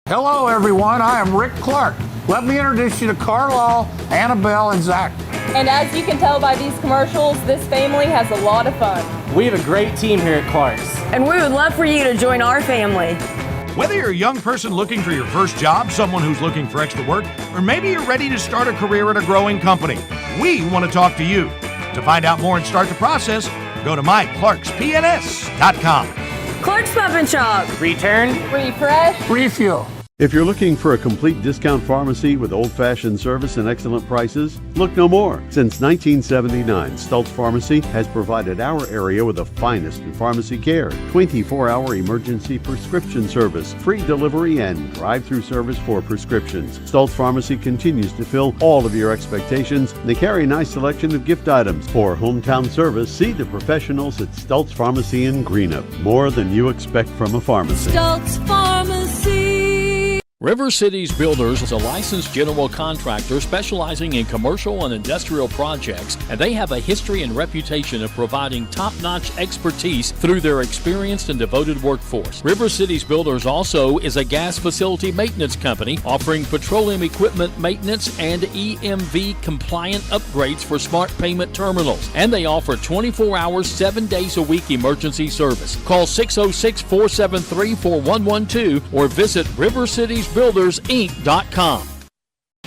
Hello, everyone. I am Rick Clark. Let me introduce you to Carlisle, Annabelle, and Zach. And as you can tell by these commercials, this family has a lot of fun. We have a great team here at Clark's. And we would love for you to join our family. Whether you're a young person looking for your first job, someone who's looking for extra work, or maybe you're ready to start a career at a growing company, we want to talk to you. To find out more and start the process, go to myclarkspns.com. Clark's Pump and Shop. Return. Refresh. Refuel. If you're looking for a complete discount pharmacy with old-fashioned service and excellent prices, look no more. Since 1979, Stultz Pharmacy has provided our area with the finest in pharmacy care, 24-hour emergency prescription service, free delivery, and drive-through service for prescriptions. Stultz Pharmacy continues to fill all of your expectations. They carry a nice selection of gift items. For hometown service, see the professionals at Stultz Pharmacy in Greenup. More than you expect from a pharmacy. Stultz Pharmacy. River Cities Builders is a licensed general contractor specializing in commercial and industrial projects, and they have a history and reputation of providing top-notch expertise through their experienced and devoted workforce. River Cities Builders also is a gas facility maintenance company offering petroleum equipment maintenance and EMV compliant upgrades for smart payment terminals, and they offer 24 hours, 7 days a week emergency service. Call 606-473-4112 or visit rivercitiesbuildersinc.com.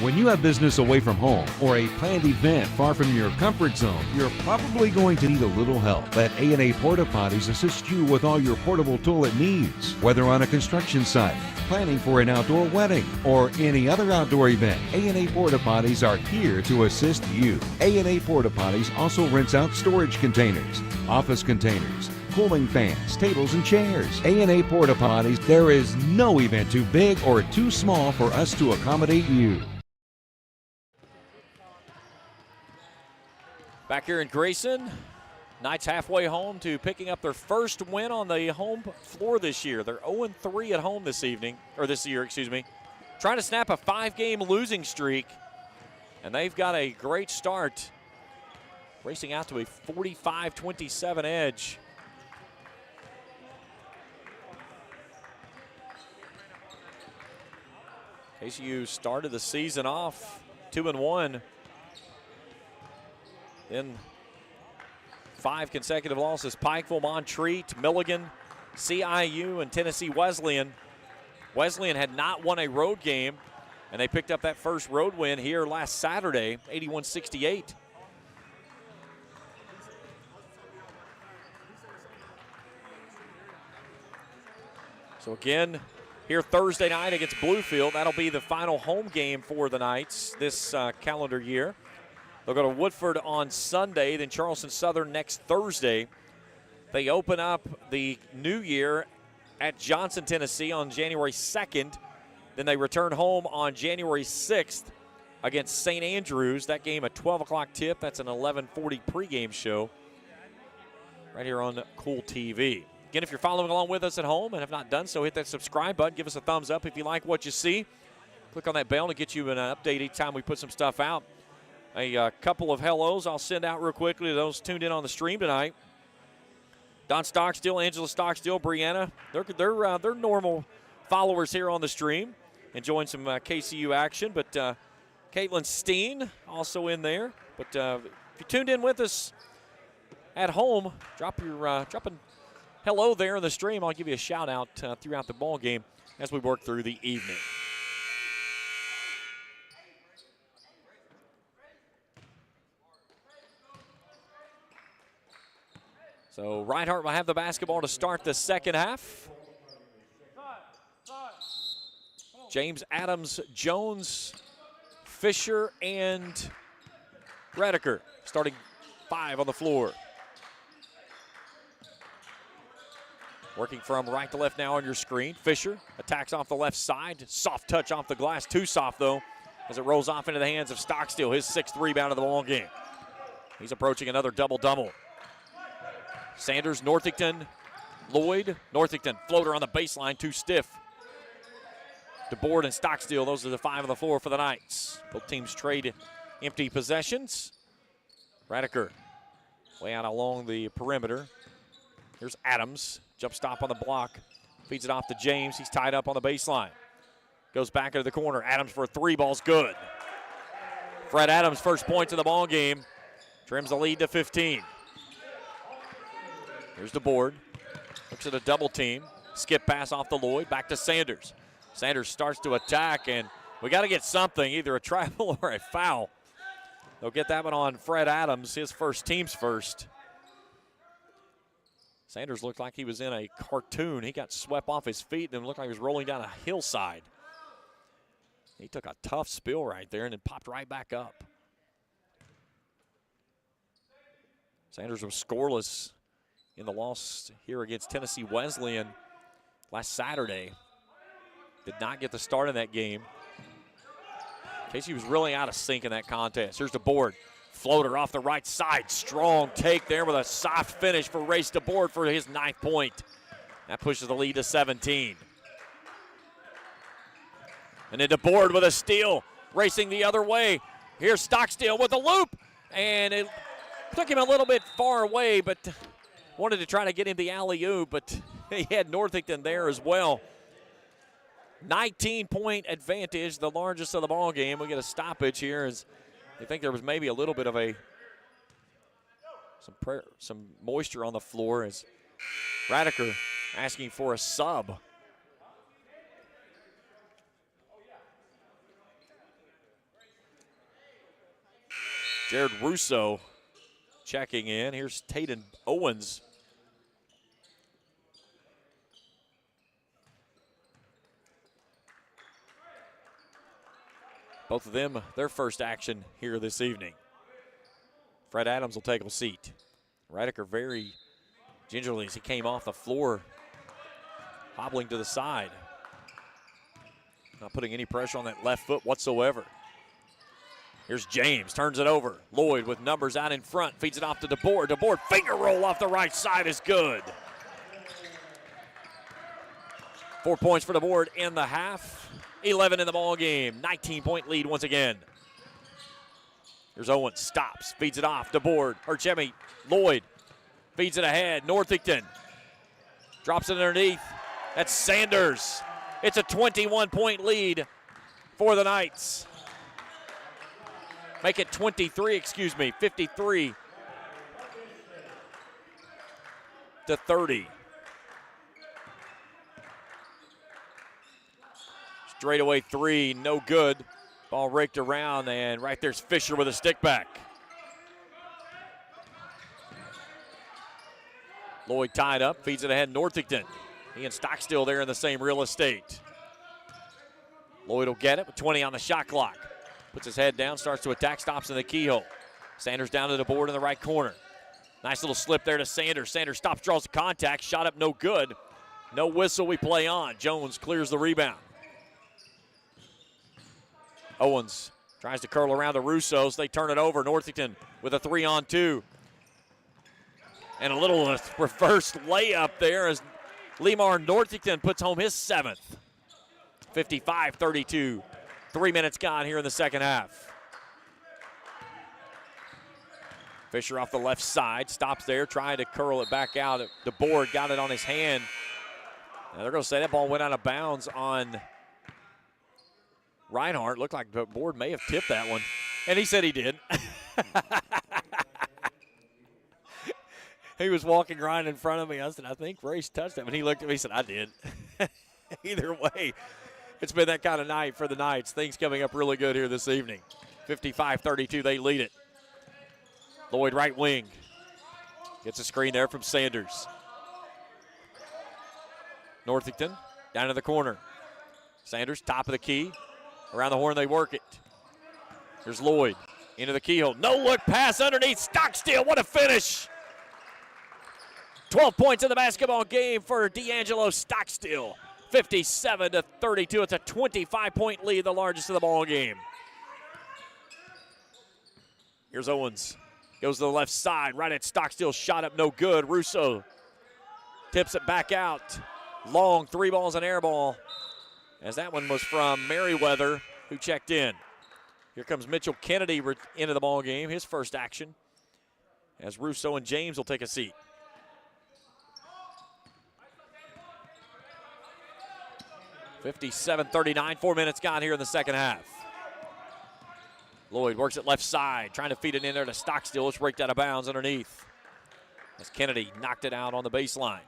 When you have business away from home or a planned event far from your comfort zone, you're probably going to need a little help. Let A&A Porta Potties assist you with all your portable toilet needs. Whether on a construction site, planning for an outdoor wedding, or any other outdoor event, A&A Porta Potties are here to assist you. A&A Porta Potties also rents out storage containers, office containers, cooling fans, tables, and chairs. A&A Porta Potties, there is no event too big or too small for us to accommodate you. Back here in Grayson, Knights halfway home to picking up their first win on the home floor this year. They're 0-3 at home this year, trying to snap a 5-game losing streak, and they've got a great start, racing out to a 45-27 edge. KCU started the season off 2-1. Then 5 consecutive losses: Pikeville, Montreat, Milligan, CIU, and Tennessee Wesleyan. Wesleyan had not won a road game, and they picked up that first road win here last Saturday, 81-68. So again, here Thursday night against Bluefield. That'll be the final home game for the Knights this calendar year. They'll go to Woodford on Sunday, then Charleston Southern next Thursday. They open up the new year at Johnson, Tennessee on January 2nd. Then they return home on January 6th against St. Andrews. That game a 12 o'clock tip. That's an 11:40 pregame show right here on Kool TV. Again, if you're following along with us at home and have not done so, hit that subscribe button. Give us a thumbs up if you like what you see. Click on that bell to get you an update each time we put some stuff out. A couple of hellos I'll send out real quickly to those tuned in on the stream tonight. Don Stockstill, Angela Stockstill, Brianna, they're normal followers here on the stream, enjoying some KCU action. But Caitlin Steen also in there. But if you tuned in with us at home, drop a hello there in the stream. I'll give you a shout out throughout the ball game as we work through the evening. So Reinhardt will have the basketball to start the second half. James, Adams, Jones, Fisher, and Redeker starting 5 on the floor. Working from right to left now on your screen. Fisher attacks off the left side. Soft touch off the glass. Too soft, though, as it rolls off into the hands of Stockstill, his 6th rebound of the ball game. He's approaching another double-double. Sanders, Northington, Lloyd. Northington, floater on the baseline, too stiff. DeBoard and Stockstill, those are the 5 on the floor for the Knights. Both teams trade empty possessions. Redeker way out along the perimeter. Here's Adams, jump stop on the block. Feeds it off to James, he's tied up on the baseline. Goes back into the corner, Adams for a 3, ball's good. Fred Adams, first points of the ball game, trims the lead to 15. Here's DeBoard, looks at a double team. Skip pass off to Lloyd, back to Sanders. Sanders starts to attack, and we got to get something, either a travel or a foul. They'll get that one on Fred Adams, his first, team's first. Sanders looked like he was in a cartoon. He got swept off his feet and looked like he was rolling down a hillside. He took a tough spill right there and then popped right back up. Sanders was scoreless in the loss here against Tennessee Wesleyan last Saturday. Did not get the start in that game. KCU was really out of sync in that contest. Here's DeBoard. Floater off the right side. Strong take there with a soft finish for Race DeBoard for his 9th point. That pushes the lead to 17. And then DeBoard with a steal, racing the other way. Here's Stockstill with a loop. And it took him a little bit far away, but wanted to try to get him the alley-oop, but he had Northington there as well. 19-point advantage, the largest of the ball game. We get a stoppage here as I think there was maybe a little bit of some moisture on the floor as Redeker asking for a sub. Jared Russo checking in. Here's Taden Owens. Both of them, their first action here this evening. Fred Adams will take a seat. Redeker very gingerly as he came off the floor, hobbling to the side. Not putting any pressure on that left foot whatsoever. Here's James, turns it over. Lloyd with numbers out in front, feeds it off to DeBoard. DeBoard, finger roll off the right side is good. 4 points for DeBoard in the half. 11 in the ball game. 19-point lead once again. Here's Owens, stops, feeds it off. DeBoard, or Jimmy, Lloyd feeds it ahead. Northington drops it underneath. That's Sanders. It's a 21-point lead for the Knights. Make it 53 to 30. Straightaway 3, no good. Ball raked around, and right there's Fisher with a stick back. Lloyd tied up, feeds it ahead Northington. He and Stockstill there in the same real estate. Lloyd will get it with 20 on the shot clock. Puts his head down, starts to attack, stops in the keyhole. Sanders down to the board in the right corner. Nice little slip there to Sanders. Sanders stops, draws the contact, shot up no good. No whistle, we play on. Jones clears the rebound. Owens tries to curl around the Russos. They turn it over. Northington with a 3-on-2. And a little reverse layup there as Lemar Northington puts home his 7th. 55-32. 3 minutes gone here in the second half. Fisher off the left side, stops there, trying to curl it back out. DeBoard got it on his hand. Now they're going to say that ball went out of bounds on Reinhardt. Looked like DeBoard may have tipped that one, and he said he did. He was walking right in front of me. I said, I think Race touched him. And he looked at me and said, I did. Either way, it's been that kind of night for the Knights. Things coming up really good here this evening. 55-32, they lead it. Lloyd right wing. Gets a screen there from Sanders. Northington down to the corner. Sanders, top of the key. Around the horn, they work it. Here's Lloyd into the keyhole. No look pass underneath. Stockstill, what a finish. 12 points in the basketball game for D'Angelo Stockstill. 57-32. It's a 25-point lead, the largest of the ball game. Here's Owens. Goes to the left side, right at Stockstill. Shot up, no good. Russo tips it back out. Long 3 balls and air ball. As that one was from Merriweather, who checked in. Here comes Mitchell Kennedy into the ball game, his first action. As Russo and James will take a seat. (57-39), 4 minutes gone here in the second half. Lloyd works it left side, trying to feed it in there to Stockstill. It's raked out of bounds underneath. As Kennedy knocked it out on the baseline.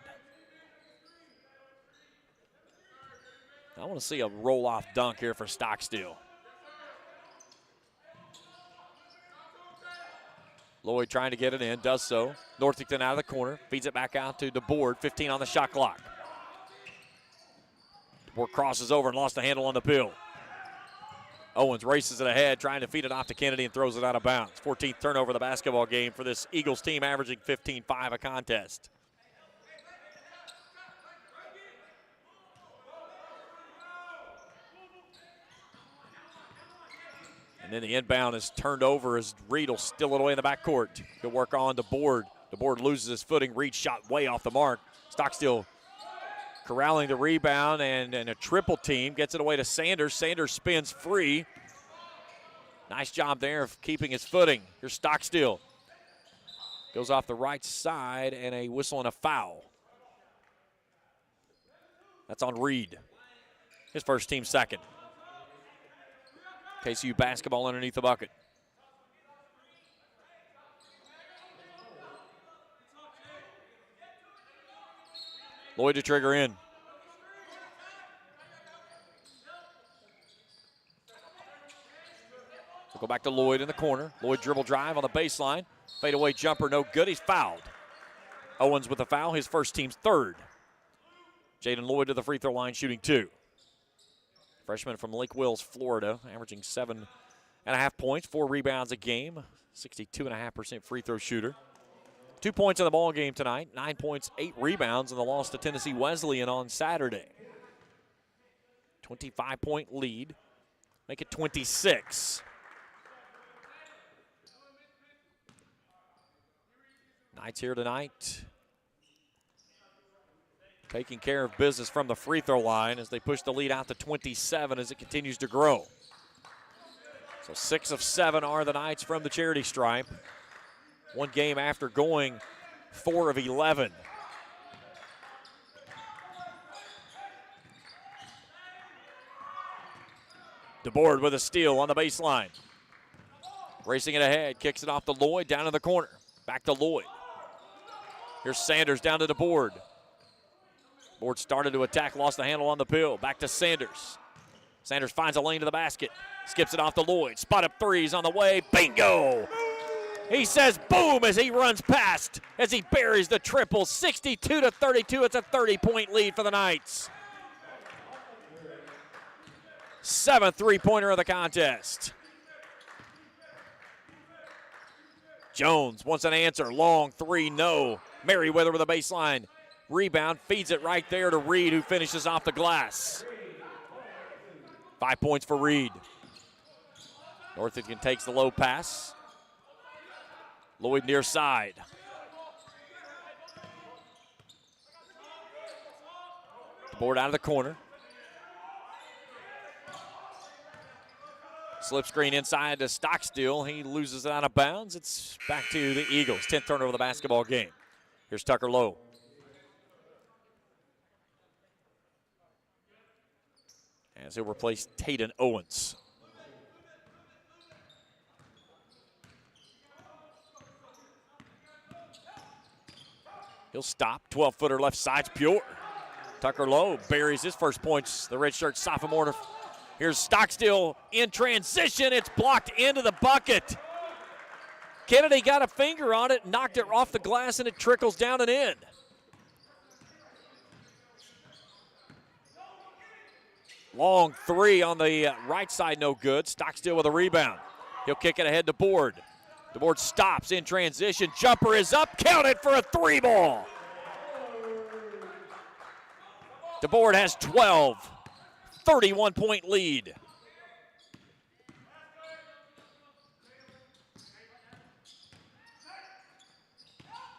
I want to see a roll-off dunk here for Stockstill. Lloyd trying to get it in, does so. Northington out of the corner, feeds it back out to DeBoard, 15 on the shot clock. DeBoard crosses over and lost the handle on the pill. Owens races it ahead, trying to feed it off to Kennedy and throws it out of bounds. 14th turnover of the basketball game for this Eagles team, averaging 15-5 a contest. And then the inbound is turned over as Reed will steal it away in the backcourt. He'll work on DeBoard. DeBoard loses his footing. Reed shot way off the mark. Stockstill corralling the rebound and a triple team. Gets it away to Sanders. Sanders spins free. Nice job there of keeping his footing. Here's Stockstill. Goes off the right side and a whistle and a foul. That's on Reed. His first team second. KCU basketball underneath the bucket. Lloyd to trigger in. We'll go back to Lloyd in the corner. Lloyd dribble drive on the baseline. Fadeaway jumper, no good. He's fouled. Owens with the foul, his first team's third. Jaden Lloyd to the free throw line, shooting 2. Freshman from Lake Wills, Florida, averaging 7.5 points, 4 rebounds a game, 62.5% free throw shooter. 2 points in the ball game tonight, 9 points, 8 rebounds in the loss to Tennessee Wesleyan on Saturday. 25-point lead, make it 26. Knights here tonight, taking care of business from the free throw line as they push the lead out to 27 as it continues to grow. So 6 of 7 are the Knights from the charity stripe. One game after going 4 of 11. DeBoard with a steal on the baseline. Racing it ahead, kicks it off to Lloyd, down in the corner. Back to Lloyd. Here's Sanders down to DeBoard. Board started to attack, lost the handle on the pill. Back to Sanders. Sanders finds a lane to the basket. Skips it off to Lloyd. Spot up threes on the way. Bingo! He says boom as he runs past, as he buries the triple. 62-32. It's a 30-point lead for the Knights. 7th three-pointer of the contest. Jones wants an answer. Long 3, no. Merriweather with a baseline. Rebound, feeds it right there to Reed, who finishes off the glass. 5 points for Reed. Northington takes the low pass. Lloyd near side. DeBoard out of the corner. Slip screen inside to Stockstill. He loses it out of bounds. It's back to the Eagles. 10th turnover of the basketball game. Here's Tucker Lowe. As he'll replace Taden Owens. He'll stop. 12-footer left side's pure. Tucker Lowe buries his first points. The redshirt sophomore. Here's Stockstill in transition. It's blocked into the bucket. Kennedy got a finger on it, knocked it off the glass, and it trickles down and in. Long three on the right side, no good. Stockstill with a rebound. He'll kick it ahead to Board. The Board stops in transition. Jumper is up, counted for a 3-ball. DeBoard has 12, 31-point lead.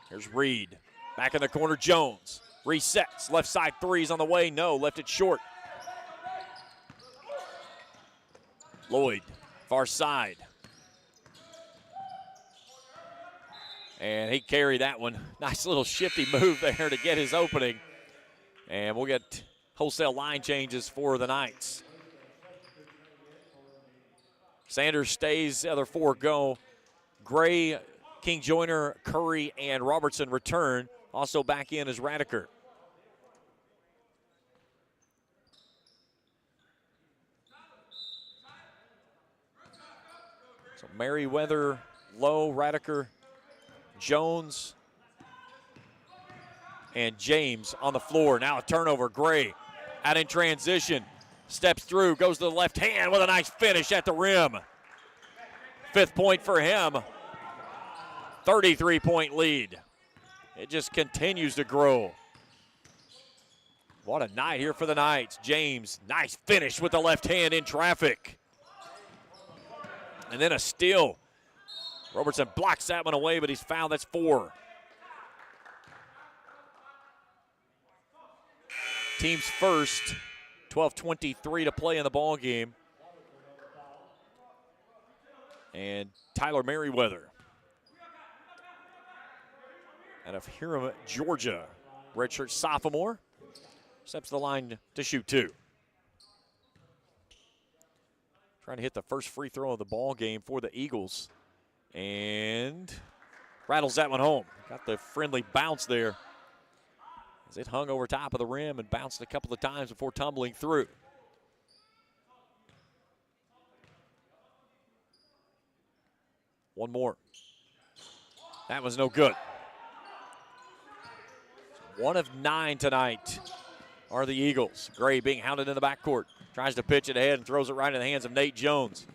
Here's Reed, back in the corner, Jones. Resets, left side three's on the way, no, left it short. Lloyd, far side. And he carried that one. Nice little shifty move there to get his opening. And we'll get wholesale line changes for the Knights. Sanders stays, the other four go. Gray, King Joyner, Curry, and Robertson return. Also back in is Radiker. So Merriweather, Lowe, Radiker, Jones, and James on the floor. Now a turnover. Gray out in transition. Steps through, goes to the left hand with a nice finish at the rim. 5th point for him. 33-point lead. It just continues to grow. What a night here for the Knights. James, nice finish with the left hand in traffic. And then a steal. Robertson blocks that one away, but he's fouled. That's 4. Team's first. 12:23 to play in the ball game. And Tyler Merriweather out of Hiram, Georgia, redshirt sophomore, steps the line to shoot 2. Trying to hit the first free throw of the ball game for the Eagles. And rattles that one home. Got the friendly bounce there as it hung over top of the rim and bounced a couple of times before tumbling through. One more. That was no good. 1 of 9 tonight are the Eagles. Gray being hounded in the backcourt. Tries to pitch it ahead and throws it right in the hands of Nate Jones.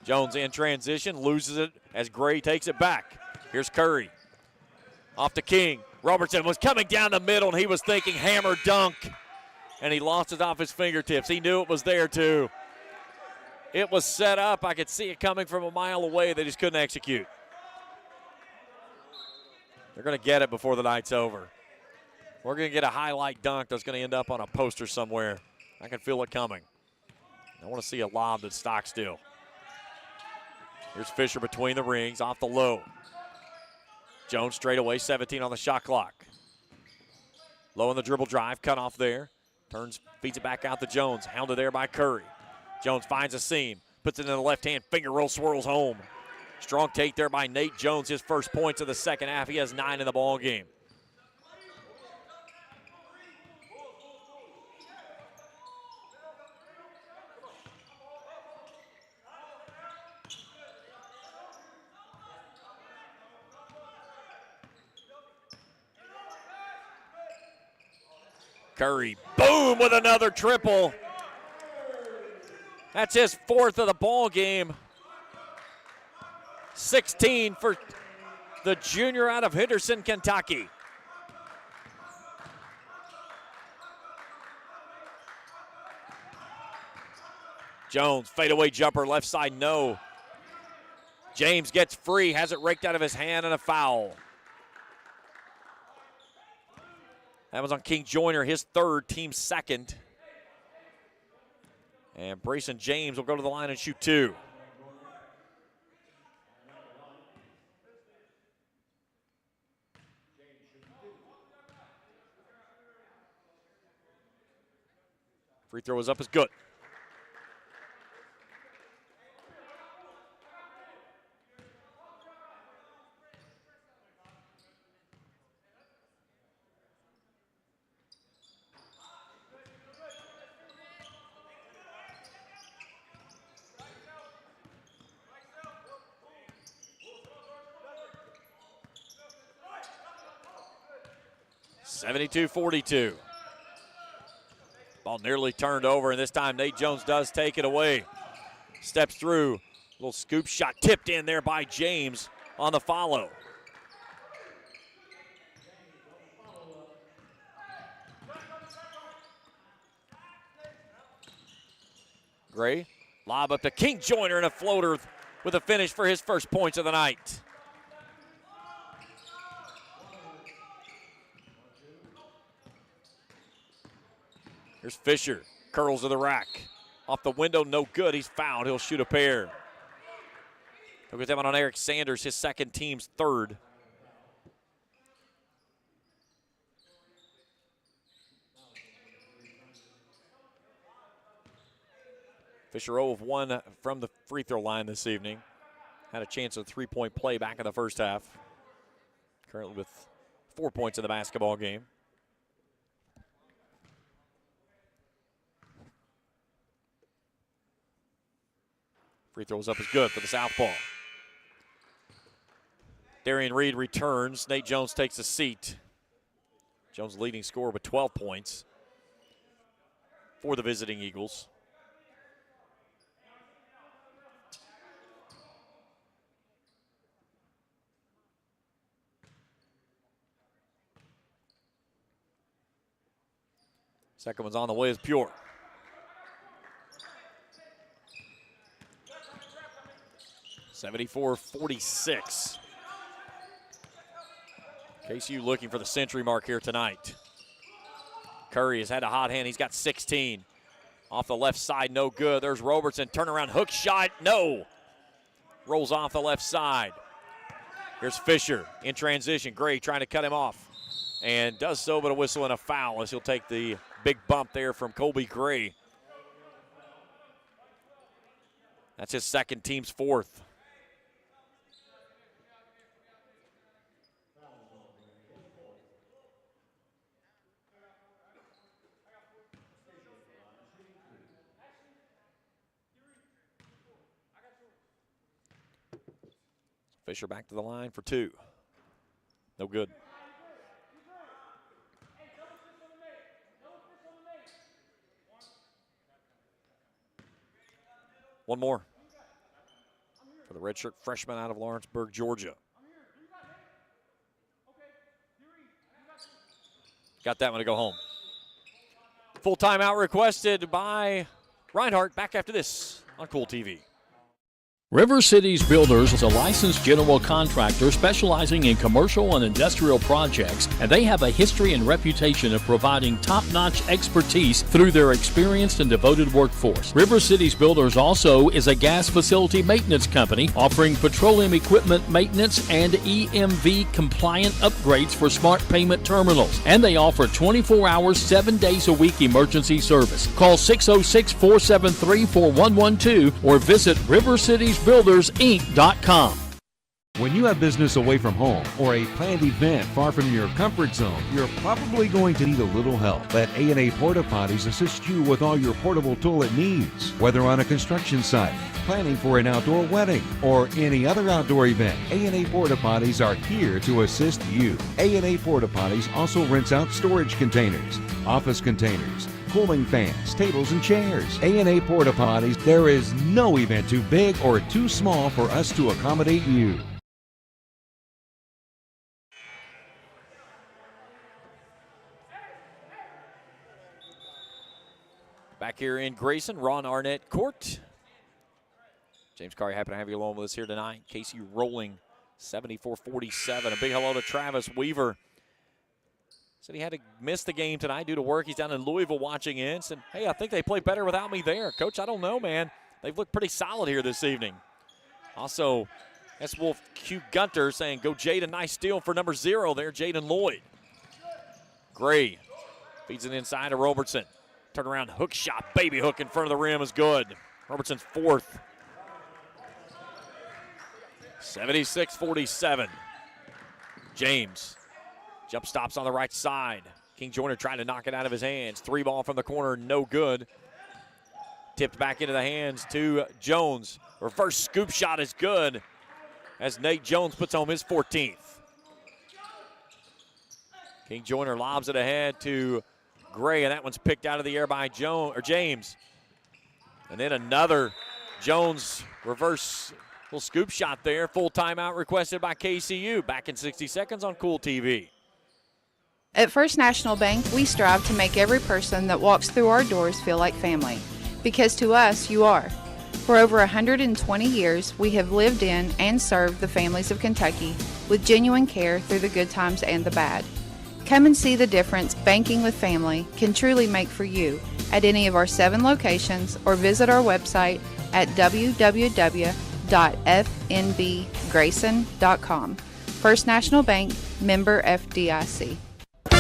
Jones in transition, loses it as Gray takes it back. Here's Curry. Off to King. Robertson was coming down the middle, and he was thinking hammer dunk, and he lost it off his fingertips. He knew it was there, too. It was set up. I could see it coming from a mile away. They just couldn't execute. They're going to get it before the night's over. We're going to get a highlight dunk that's going to end up on a poster somewhere. I can feel it coming. I want to see a lob that's Stockstill. Here's Fisher between the rings, off the low. Jones straight away, 17 on the shot clock. Low on the dribble drive, cut off there. Turns, feeds it back out to Jones. Hounded there by Curry. Jones finds a seam, puts it in the left hand, finger roll, swirls home. Strong take there by Nate Jones, his first points of the second half. He has 9 in the ball game. Curry, boom, with another triple. That's his 4th of the ball game. 16 for the junior out of Henderson, Kentucky. Jones, fadeaway jumper, left side, no. James gets free, has it raked out of his hand, and a foul. That was on King Joyner, his 3rd, team's 2nd. And Brayson James will go to the line and shoot 2. Free throw is up, is good. 72-42. Ball nearly turned over, and this time Nate Jones does take it away. Steps through. Little scoop shot tipped in there by James on the follow. Gray, lob up to King Joyner and a floater with a finish for his first points of the night. Here's Fisher, curls to the rack. Off the window, no good. He's fouled. He'll shoot a pair. He'll get that one on Eric Sanders, his second, team's third. Fisher 0 of 1 from the free throw line this evening. Had a chance of a three-point play back in the first half. Currently with 4 points in the basketball game. Free throws up is good for the southpaw. Darian Reed returns. Nate Jones takes a seat. Jones leading scorer with 12 points for the visiting Eagles. Second one's on the way is Pure. (74-46). KCU looking for the century mark here tonight. Curry has had a hot hand. He's got 16. Off the left side, no good. There's Robertson. Turnaround hook shot, no. Rolls off the left side. Here's Fisher in transition. Gray trying to cut him off. And does so, but a whistle and a foul as he'll take the big bump there from Colby Gray. That's his second, team's fourth. Fisher back to the line for two. No good. One more for the redshirt freshman out of Lawrenceburg, Georgia. Got that one to go home. Full timeout requested by Reinhardt. Back after this on Kool TV. River Cities Builders is a licensed general contractor specializing in commercial and industrial projects, and they have a history and reputation of providing top-notch expertise through their experienced and devoted workforce. River Cities Builders also is a gas facility maintenance company offering petroleum equipment maintenance and EMV-compliant upgrades for smart payment terminals, and they offer 24 hours, 7 days a week emergency service. Call 606-473-4112 or visit rivercitiesbuildersinc.com. When you have business away from home or a planned event far from your comfort zone, you're probably going to need a little help. Let A&A Porta Potties assist you with all your portable toilet needs. Whether on a construction site, planning for an outdoor wedding, or any other outdoor event, A&A Porta Potties are here to assist you. A&A Porta Potties also rents out storage containers, office containers, cooling fans, tables, and chairs. A&A Porta Potties, there is no event too big or too small for us to accommodate you. Back here in Grayson, Ron Arnett Court. James Carey, happy to have you along with us here tonight. KCU rolling 74-47. A big hello to Travis Weaver. Said he had to miss the game tonight due to work. He's down in Louisville watching in. Said, hey, I think they play better without me there. Coach, I don't know, man. They've looked pretty solid here this evening. Also, S. Wolf Q. Gunter saying, go Jaden, nice steal for number 0 there, Jaden Lloyd. Gray feeds it inside to Robertson. Turnaround hook shot, baby hook in front of the rim is good. Robertson's fourth. 76-47. James. Jump stops on the right side. King Joyner trying to knock it out of his hands. 3-ball from the corner, no good. Tipped back into the hands to Jones. Reverse scoop shot is good as Nate Jones puts home his 14th. King Joyner lobs it ahead to Gray, and that one's picked out of the air by James. And then another Jones reverse little scoop shot there. Full timeout requested by KCU. Back in 60 seconds on Kool TV. At First National Bank, we strive to make every person that walks through our doors feel like family. Because to us, you are. For over 120 years, we have lived in and served the families of Kentucky with genuine care through the good times and the bad. Come and see the difference banking with family can truly make for you at any of our 7 locations or visit our website at www.fnbgrayson.com. First National Bank, member FDIC.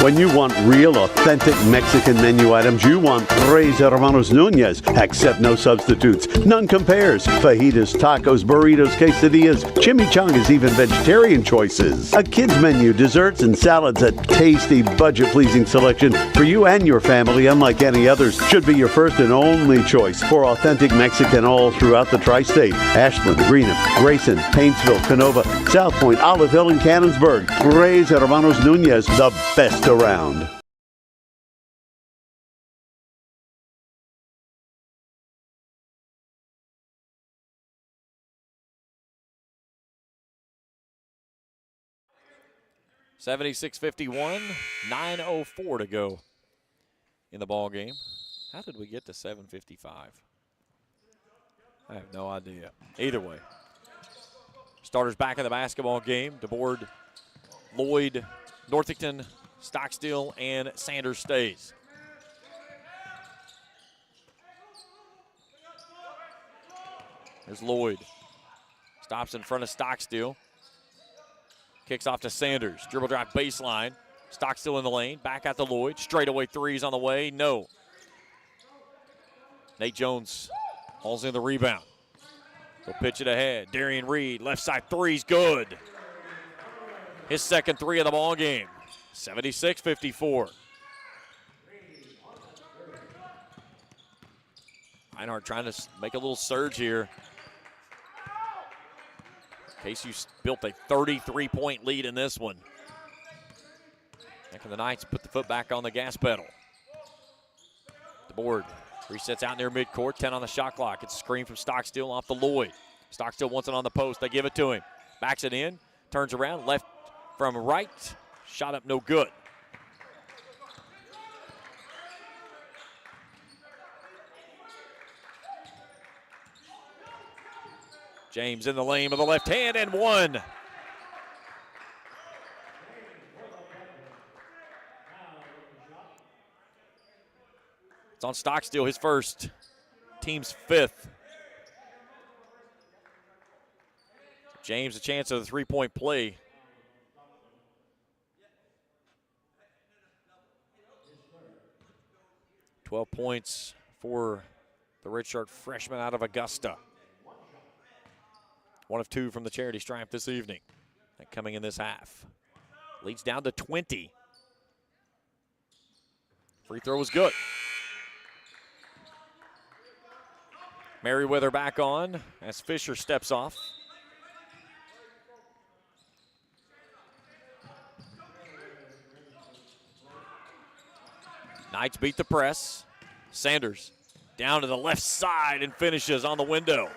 When you want real, authentic Mexican menu items, you want Tres Hermanos Nunez. Accept no substitutes. None compares. Fajitas, tacos, burritos, quesadillas, chimichangas, even vegetarian choices. A kids menu, desserts and salads, a tasty, budget-pleasing selection for you and your family, unlike any others. Should be your first and only choice for authentic Mexican all throughout the tri-state. Ashland, Greenup, Grayson, Paintsville, Canova, South Point, Olive Hill, and Cannonsburg. Tres Hermanos Nunez, the best around. $76-51, 9:04 to go in the ball game. How did we get to 7:55? I have no idea. Either way, starters back in the basketball game. DeBoard, Lloyd, Northington, Stockstill, and Sanders stays. There's Lloyd. Stops in front of Stockstill. Kicks off to Sanders. Dribble drive baseline. Stockstill in the lane. Back out to Lloyd. Straightaway threes on the way. No. Nate Jones hauls in the rebound. He'll pitch it ahead. Darian Reed, left side three's good. His second three of the ball game. 76-54. Reinhardt trying to make a little surge here. KCU built a 33-point lead in this one. And the Knights put the foot back on the gas pedal. DeBoard resets out near midcourt, 10 on the shot clock. It's a screen from Stockstill off to Lloyd. Stockstill wants it on the post. They give it to him. Backs it in, turns around, left from right. Shot up no good. James in the lane with the left hand and one. It's on Stockstill, his first, team's fifth. James a chance of the three-point play. $12 points for the redshirt freshman out of Augusta. 1 of 2 from the charity stripe this evening. That coming in this half. Leads down to 20. Free throw was good. Merriweather back on as Fisher steps off. Knights beat the press. Sanders down to the left side and finishes on the window.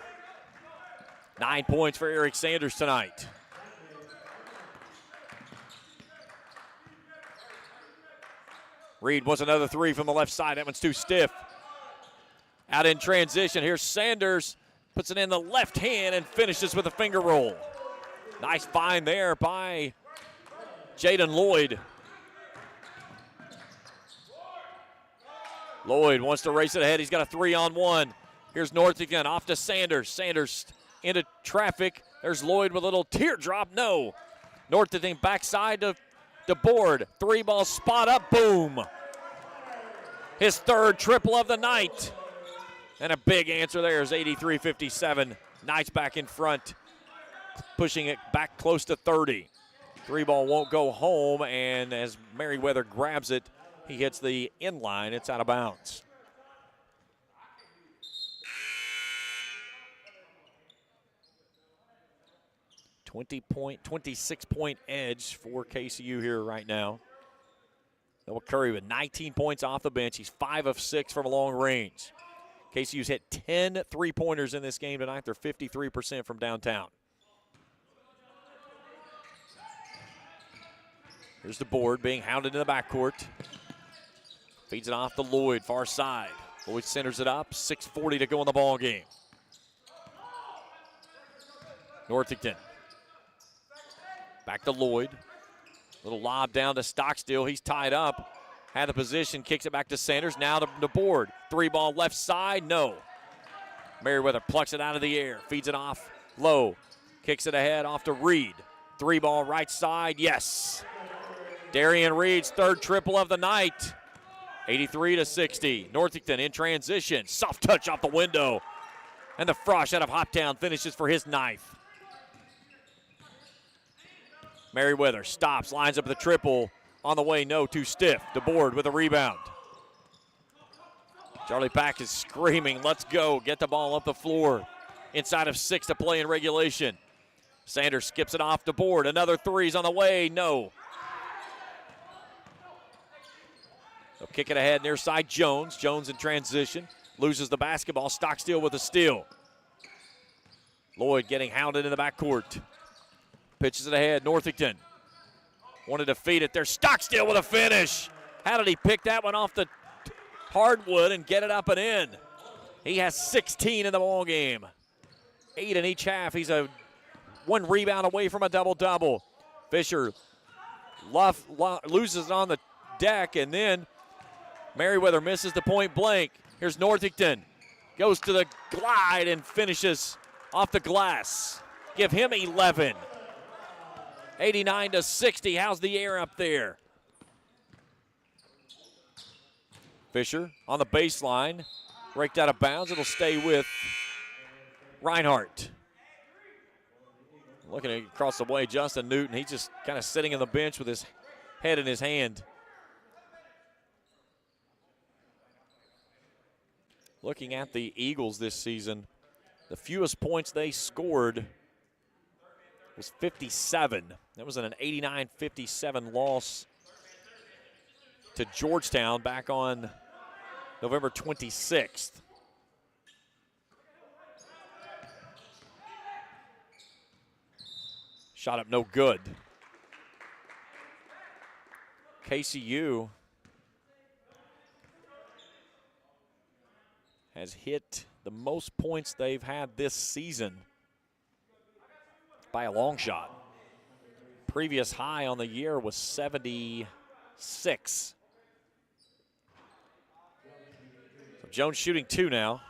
9 points for Eric Sanders tonight. Reed wants another three from the left side. That one's too stiff. Out in transition. Here's Sanders. Puts it in the left hand and finishes with a finger roll. Nice find there by Jaden Lloyd. Lloyd wants to race it ahead. He's got a 3-on-1. Here's Northington off to Sanders. Sanders into traffic. There's Lloyd with a little teardrop. No. Northington backside to DeBoard. 3-ball spot up. Boom. His third triple of the night. And a big answer there is 83-57. Knights back in front, pushing it back close to 30. 3-ball won't go home, and as Merriweather grabs it, he hits the inline. It's out of bounds. .26-point edge for KCU here right now. Noah Curry with 19 points off the bench. He's 5 of 6 from long range. KCU's hit 10 three-pointers in this game tonight. They're 53% from downtown. Here's the board being hounded in the backcourt. Feeds it off to Lloyd, far side. Lloyd centers it up, 6:40 to go in the ball game. Northington. Back to Lloyd. Little lob down to Stockstill. He's tied up. Had the position, kicks it back to Sanders. Now the board. 3-ball left side, no. Merriweather plucks it out of the air, feeds it off low. Kicks it ahead off to Reed. 3-ball right side, yes. Darian Reed's third triple of the night. 83-60. Northington in transition. Soft touch off the window. And the Frosh out of Hoptown finishes for his 9th. Merriweather stops, lines up the triple. On the way, no, too stiff. DeBoard with a rebound. Charlie Pack is screaming, let's go. Get the ball up the floor. Inside of 6 to play in regulation. Sanders skips it off DeBoard. Another 3's on the way, no. They'll kick it ahead near side Jones. Jones in transition. Loses the basketball. Stockstill with a steal. Lloyd getting hounded in the backcourt. Pitches it ahead. Northington wanted to feed it there. Stockstill with a finish. How did he pick that one off the hardwood and get it up and in? He has 16 in the ball game. 8 in each half. He's a 1 rebound away from a double-double. Fisher loses it on the deck, and then Merriweather misses the point blank. Here's Northington. Goes to the glide and finishes off the glass. Give him 11. 89-60. How's the air up there? Fisher on the baseline. Raked out of bounds. It'll stay with Reinhardt. Looking across the way, Justin Newton. He's just kind of sitting on the bench with his head in his hand. Looking at the Eagles this season, the fewest points they scored was 57. That was an 89-57 loss to Georgetown back on November 26th. Shot up no good. KCU has hit the most points they've had this season by a long shot. Previous high on the year was 76. So Jones shooting 2 now.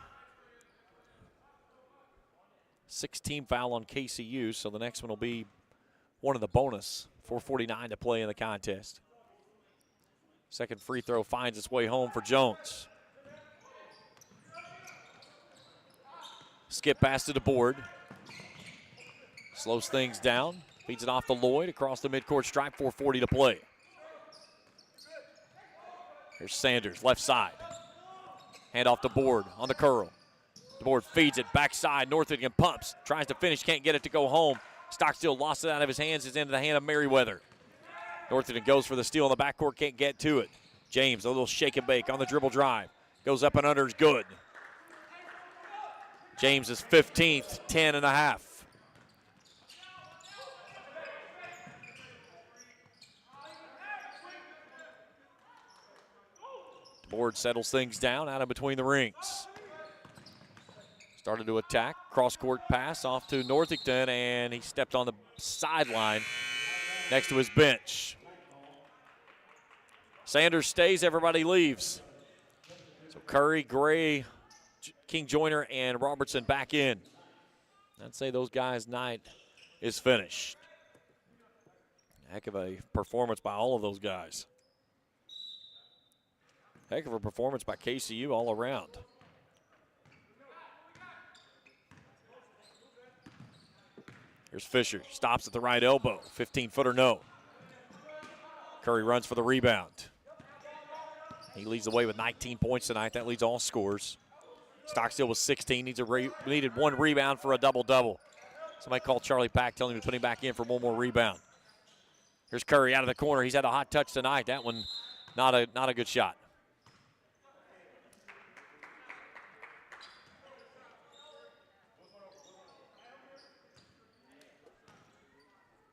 16 foul on KCU, so the next one will be one of the bonus. 4:49 to play in the contest. Second free throw finds its way home for Jones. Skip pass to the board. Slows things down. Feeds it off to Lloyd across the midcourt stripe. 4:40 to play. Here's Sanders, left side. Hand off the board on the curl. The board feeds it backside. Northington pumps. Tries to finish. Can't get it to go home. Stockstill lost it out of his hands. It's into the hand of Merriweather. Northington goes for the steal in the backcourt. Can't get to it. James, a little shake and bake on the dribble drive. Goes up and under. Is good. James is 15th, 10 and a half. The board settles things down out of between the rings. Started to attack. Cross-court pass off to Northington, and he stepped on the sideline next to his bench. Sanders stays, everybody leaves. So Curry, Gray, King Joyner, and Robertson back in. I'd say those guys' night is finished. Heck of a performance by all of those guys. Heck of a performance by KCU all around. Here's Fisher, stops at the right elbow, 15-footer no. Curry runs for the rebound. He leads the way with 19 points tonight. That leads all scores. Stockstill was 16, needed 1 rebound for a double-double. Somebody called Charlie Pack, telling him to put him back in for 1 more rebound. Here's Curry out of the corner. He's had a hot touch tonight. That one Not a good shot.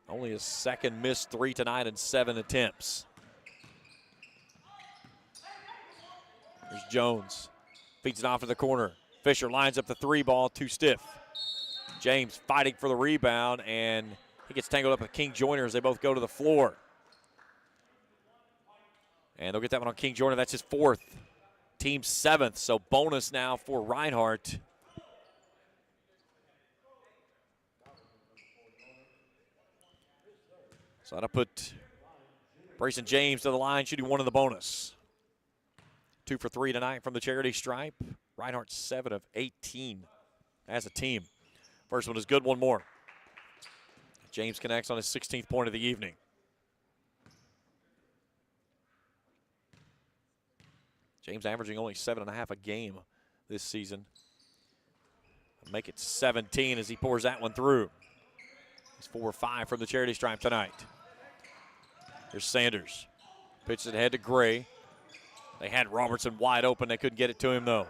Only his second missed three tonight in 7 attempts. There's Jones. Feeds it off to the corner. Fisher lines up the 3 ball, too stiff. James fighting for the rebound, and he gets tangled up with King Joyner as they both go to the floor. And they'll get that one on King Joyner. That's his 4th. Team 7th, so bonus now for Reinhardt. So that'll put Brayson James to the line, shooting 1 in the bonus. 2 for 3 tonight from the charity stripe. Reinhardt 7 of 18 as a team. First one is good, one more. James connects on his 16th point of the evening. James averaging only 7.5 a game this season. Make it 17 as he pours that one through. He's 4 or 5 from the charity stripe tonight. Here's Sanders. Pitches it ahead to Gray. They had Robertson wide open. They couldn't get it to him, though.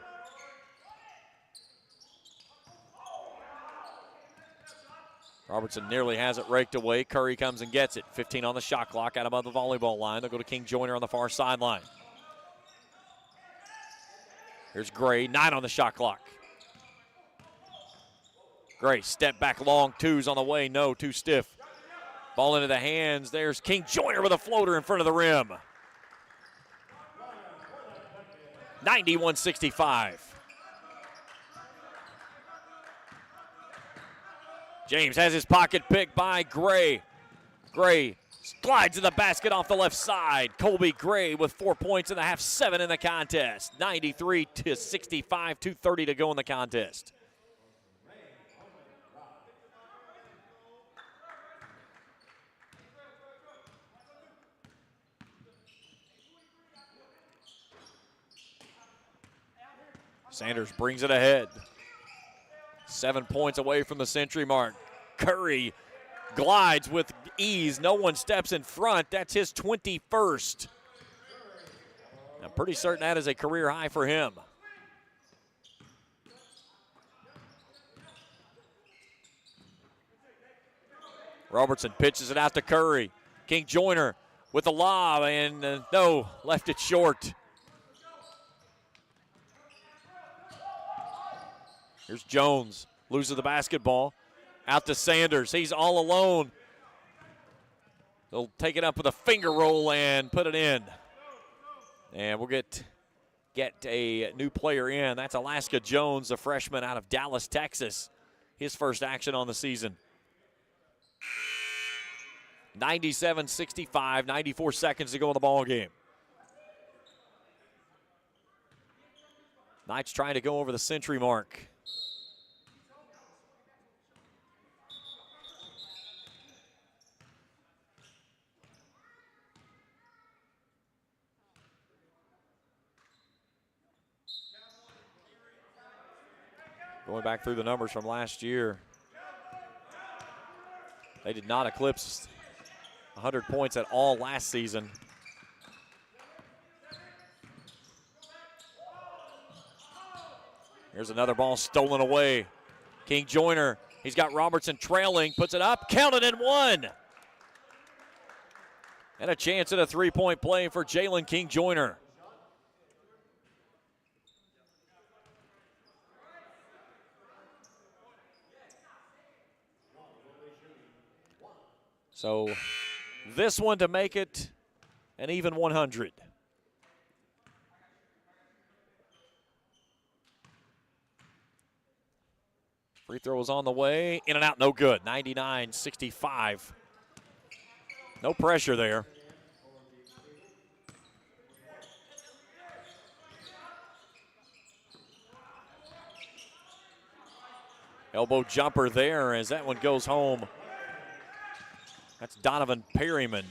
Robertson nearly has it raked away. Curry comes and gets it. 15 on the shot clock, out above the volleyball line. They'll go to King Joyner on the far sideline. Here's Gray, 9 on the shot clock. Gray, step back long, 2's on the way. No, too stiff. Ball into the hands. There's King Joyner with a floater in front of the rim. 91-65. James has his pocket picked by Gray. Gray slides to the basket off the left side. Colby Gray with 4 points in the half, 7 in the contest. 93-65, 2:30 to go in the contest. Sanders brings it ahead. 7 points away from the century mark. Curry glides with ease. No one steps in front. That's his 21st. I'm pretty certain that is a career high for him. Robertson pitches it out to Curry. King Joyner with the lob, and no, left it short. Here's Jones, loses the basketball. Out to Sanders, he's all alone. They'll take it up with a finger roll and put it in. And we'll get a new player in. That's Alaska Jones, a freshman out of Dallas, Texas. His first action on the season. 97-65, 94 seconds to go in the ball game. Knights trying to go over the century mark. Going back through the numbers from last year, they did not eclipse 100 points at all last season. Here's another ball stolen away. King Joyner, he's got Robertson trailing, puts it up, counted and one. And a chance at a three-point play for Jalen King Joyner. So this one to make it an even 100. Free throw is on the way. In and out, no good. 99-65. No pressure there. Elbow jumper there as that one goes home. That's Donovan Perryman.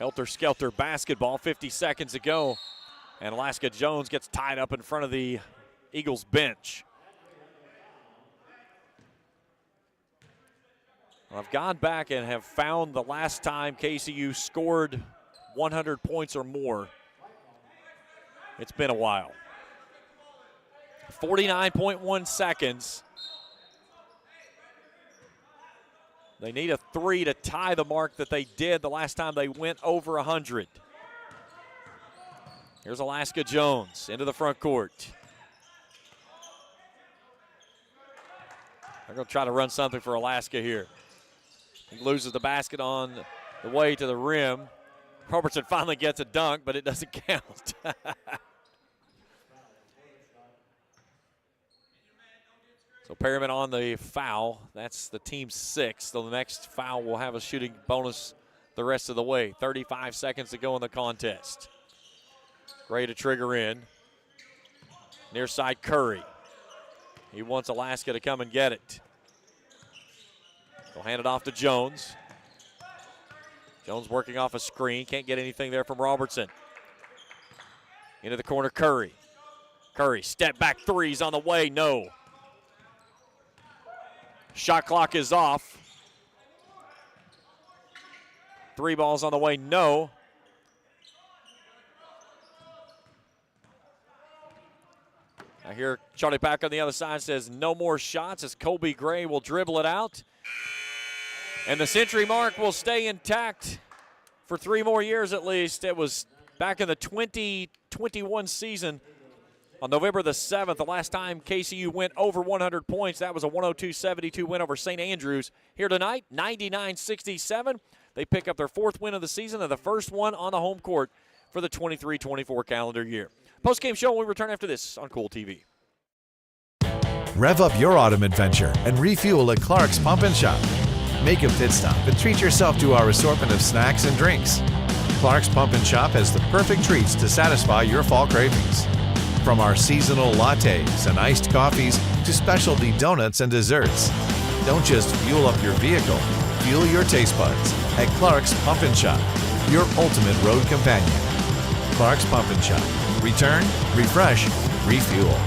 Helter-skelter basketball, 50 seconds to go. And Alaska Jones gets tied up in front of the Eagles bench. I've gone back and have found the last time KCU scored 100 points or more. It's been a while. 49.1 seconds. They need a 3 to tie the mark that they did the last time they went over 100. Here's Alaska Jones into the front court. They're going to try to run something for Alaska here. He loses the basket on the way to the rim. Robertson finally gets a dunk, but it doesn't count. So Perryman on the foul. That's the team's 6th. So the next foul will have a shooting bonus the rest of the way. 35 seconds to go in the contest. Gray to trigger in. Near side Curry. He wants Alaska to come and get it. They'll hand it off to Jones. Jones working off a screen. Can't get anything there from Robertson. Into the corner, Curry. Curry, step back threes on the way, no. Shot clock is off. 3 balls on the way, no. I hear Charlie Pack on the other side says no more shots as Colby Gray will dribble it out. And the century mark will stay intact for 3 more years at least. It was back in the 2021 season on November the 7th, the last time KCU went over 100 points. That was a 102-72 win over St. Andrews. Here tonight, 99-67. They pick up their 4th win of the season and the first one on the home court for the 23-24 calendar year. Postgame show when we return after this on Kool TV. Rev up your autumn adventure and refuel at Clark's Pump and Shop. Make a pit stop and treat yourself to our assortment of snacks and drinks. Clark's Pump and Shop has the perfect treats to satisfy your fall cravings. From our seasonal lattes and iced coffees to specialty donuts and desserts. Don't just fuel up your vehicle, fuel your taste buds at Clark's Pump and Shop, your ultimate road companion. Clark's Pump and Shop. Return, refresh, refuel.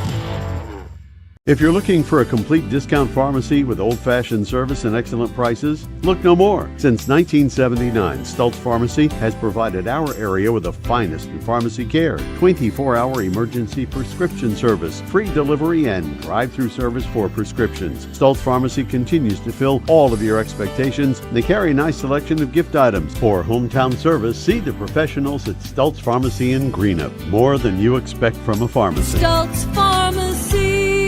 If you're looking for a complete discount pharmacy with old-fashioned service and excellent prices, look no more. Since 1979, Stultz Pharmacy has provided our area with the finest in pharmacy care, 24-hour emergency prescription service, free delivery, and drive-through service for prescriptions. Stultz Pharmacy continues to fill all of your expectations. They carry a nice selection of gift items. For hometown service, see the professionals at Stultz Pharmacy in Greenup. More than you expect from a pharmacy. Stultz Pharmacy.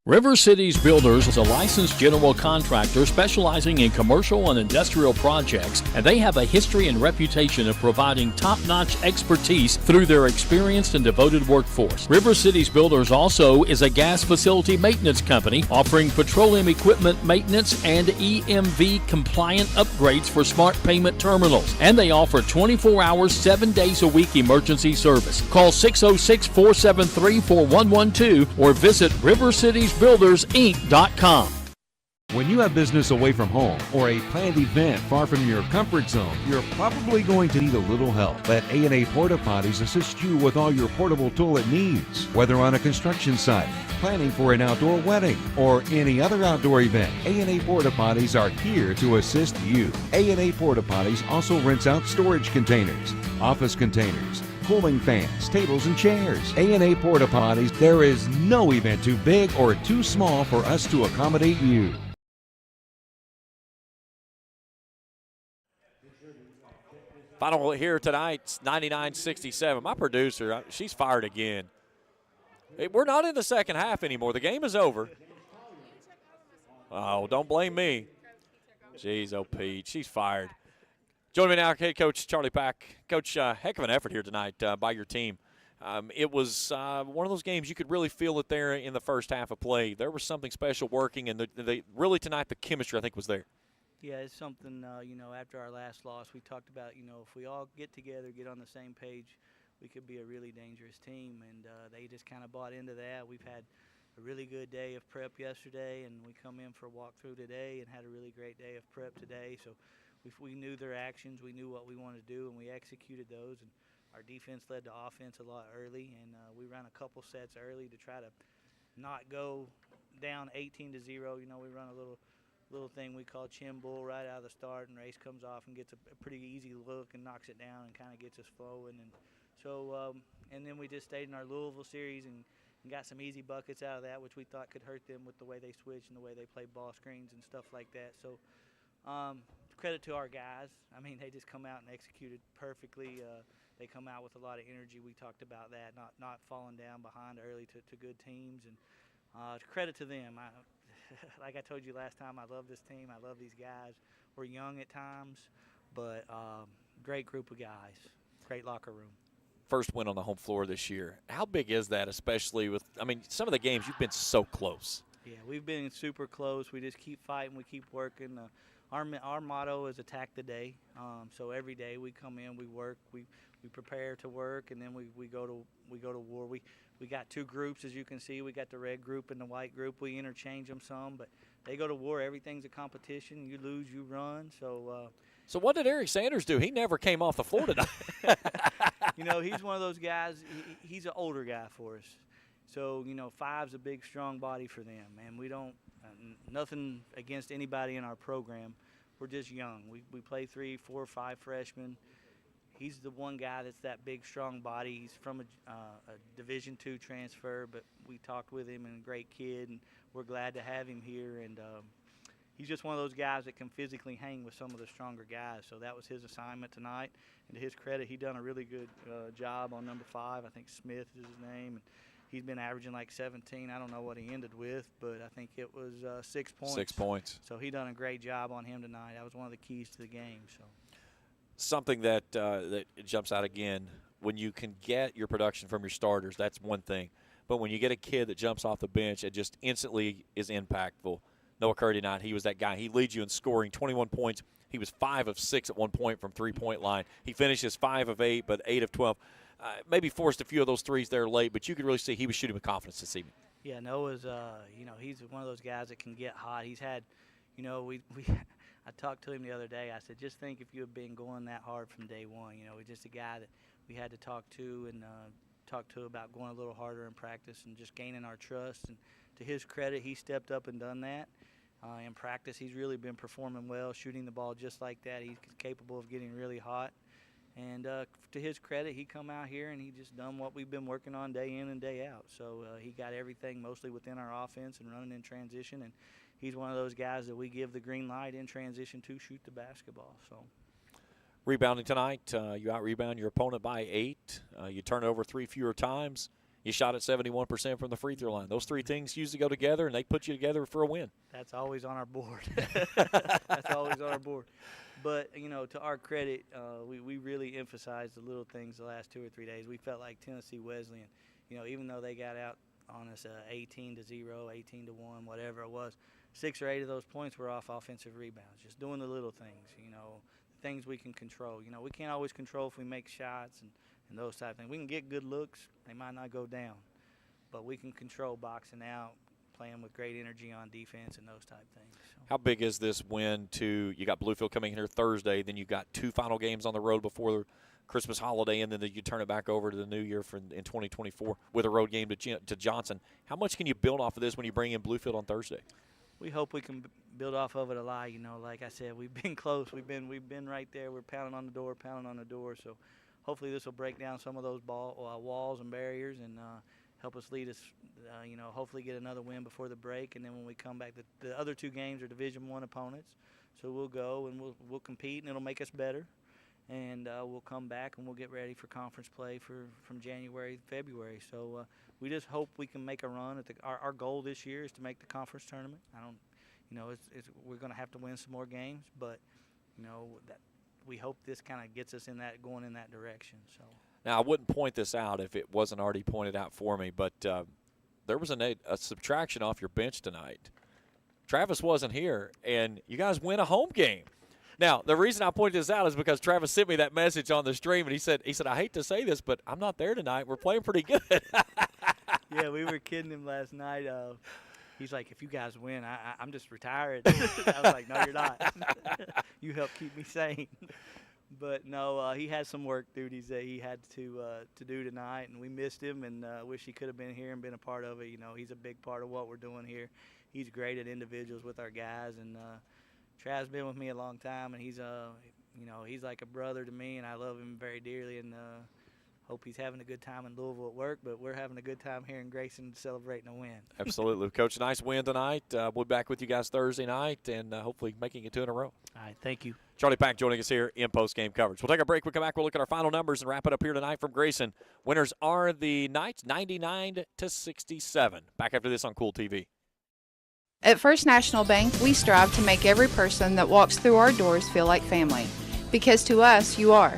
River Cities Builders is a licensed general contractor specializing in commercial and industrial projects, and they have a history and reputation of providing top-notch expertise through their experienced and devoted workforce. River Cities Builders also is a gas facility maintenance company offering petroleum equipment maintenance and EMV compliant upgrades for smart payment terminals, and they offer 24 hours, 7 days a week emergency service. Call 606-473-4112 or visit rivercitiesbuildersinc.com. When you have business away from home or a planned event far from your comfort zone, you're probably going to need a little help. Let A&A Porta Potties assist you with all your portable toilet needs. Whether on a construction site, planning for an outdoor wedding, or any other outdoor event, A&A Porta Potties are here to assist you. A&A Porta Potties also rents out storage containers, office containers, cooling fans, tables, and chairs. A&A Porta Potties, there is no event too big or too small for us to accommodate you. Final here tonight, 99-67. My producer, she's fired again. We're not in the second half anymore. The game is over. Oh, don't blame me. Jeez, oh, Pete, she's fired. Joining me now, head coach Charlie Pack. Coach, heck of an effort here tonight by your team. It was one of those games you could really feel it there in the first half of play. There was something special working, and really tonight the chemistry, I think, was there. Yeah, it's something, after our last loss, we talked about, if we all get together, get on the same page, we could be a really dangerous team, and they just kind of bought into that. We've had a really good day of prep yesterday, and we come in for a walkthrough today and had a really great day of prep today. So we knew their actions, we knew what we wanted to do, and we executed those, and our defense led to offense a lot early, and we ran a couple sets early to try to not go down 18-0. We run a little little thing we call chin bull right out of the start, and Race comes off and gets a pretty easy look and knocks it down and kind of gets us flowing. And so, and then we just stayed in our Louisville series and got some easy buckets out of that, which we thought could hurt them with the way they switch and the way they play ball screens and stuff like that. So credit to our guys. I mean, they just come out and executed perfectly. They come out with a lot of energy. We talked about that, not falling down behind early to good teams. And credit to them. Like I told you last time, I love this team. I love these guys. We're young at times, but great group of guys, great locker room. First win on the home floor this year. How big is that, especially with, I mean, some of the games you've been so close? Yeah, we've been super close. We just keep fighting. We keep working. Our motto is attack the day. So every day we come in, we work, we prepare to work, and then we go to war. We got two groups, as you can see. We got the red group and the white group. We interchange them some, but they go to war. Everything's a competition. You lose, you run. So what did Eric Sanders do? He never came off the floor tonight. You know, he's one of those guys. He's an older guy for us. So, you know, 5's a big, strong body for them. And we don't nothing against anybody in our program. We're just young. We play 3, 4, 5 freshmen. He's the one guy that's that big, strong body. He's from a Division II transfer, but we talked with him, and a great kid, and we're glad to have him here. And he's just one of those guys that can physically hang with some of the stronger guys. So that was his assignment tonight. And to his credit, he done a really good job on number 5. I think Smith is his name. And he's been averaging like 17. I don't know what he ended with, but I think it was 6 points. 6 points. So he done a great job on him tonight. That was one of the keys to the game. So something that that jumps out again, when you can get your production from your starters, that's one thing. But when you get a kid that jumps off the bench, it just instantly is impactful. Noah Curry tonight, he was that guy. He leads you in scoring, 21 points. He was 5 of 6 at one point from three-point line. He finishes 5 of 8, but 8 of 12. Maybe forced a few of those threes there late, but you could really see he was shooting with confidence this evening. Yeah, Noah's, you know, he's one of those guys that can get hot. He's had, you know, I talked to him the other day. I said, just think if you had been going that hard from day one. You know, he's just a guy that we had to talk to and talk to about going a little harder in practice and just gaining our trust. And to his credit, he stepped up and done that. In practice, he's really been performing well, shooting the ball just like that. He's capable of getting really hot. And to his credit, he come out here and he just done what we've been working on day in and day out. So he got everything mostly within our offense and running in transition. And he's one of those guys that we give the green light in transition to shoot the basketball. So rebounding tonight, you out-rebound your opponent by 8. You turn it over 3 fewer times. You shot at 71% from the free throw line. Those 3 things usually go together, and they put you together for a win. That's always on our board. That's always on our board. But, you know, to our credit, we really emphasized the little things the last 2 or 3 days. We felt like Tennessee Wesleyan, you know, even though they got out on us 18-0, 18-1, whatever it was, 6 or 8 of those points were off offensive rebounds, just doing the little things, you know, things we can control. You know, we can't always control if we make shots and those type of things. We can get good looks. They might not go down. But we can control boxing out, playing with great energy on defense and those type things. So. How big is this win to – you got Bluefield coming in here Thursday, then you got 2 final games on the road before the Christmas holiday, and then you turn it back over to the new year in 2024 with a road game to Johnson. How much can you build off of this when you bring in Bluefield on Thursday? We hope we can build off of it a lot. You know, like I said, we've been close. We've been right there. We're pounding on the door. So hopefully this will break down some of those walls and barriers and help us lead us, you know, hopefully get another win before the break. And then when we come back, the other 2 games are Division I opponents. So we'll go and we'll compete, and it'll make us better. And we'll come back and we'll get ready for conference play from January, February. So we just hope we can make a run. Our goal this year is to make the conference tournament. You know, we're going to have to win some more games, but, you know, that we hope this kind of gets us going in that direction. So now, I wouldn't point this out if it wasn't already pointed out for me, but there was a subtraction off your bench tonight. Travis wasn't here, and you guys win a home game. Now, the reason I pointed this out is because Travis sent me that message on the stream, and he said, I hate to say this, but I'm not there tonight. We're playing pretty good. Yeah, we were kidding him last night. He's like, if you guys win, I'm just retired. I was like, no, you're not. You help keep me sane. But no, he had some work duties that he had to do tonight, and we missed him, and wish he could have been here and been a part of it. You know, he's a big part of what we're doing here. He's great at individuals with our guys, and Trav's been with me a long time, and he's he's like a brother to me, and I love him very dearly, and hope he's having a good time in Louisville at work, but we're having a good time here in Grayson celebrating a win. Absolutely. Coach, nice win tonight. We'll be back with you guys Thursday night and hopefully making it 2 in a row. All right, thank you. Charlie Pack joining us here in post-game coverage. We'll take a break. We'll come back. We'll look at our final numbers and wrap it up here tonight from Grayson. Winners are the Knights, 99-67. Back after this on Kool TV. At First National Bank, we strive to make every person that walks through our doors feel like family. Because to us, you are.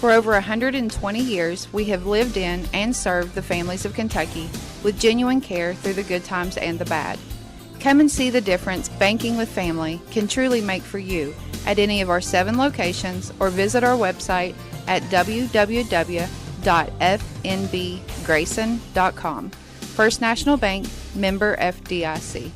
For over 120 years, we have lived in and served the families of Kentucky with genuine care through the good times and the bad. Come and see the difference banking with family can truly make for you at any of our 7 locations or visit our website at www.fnbgrayson.com. First National Bank, member FDIC.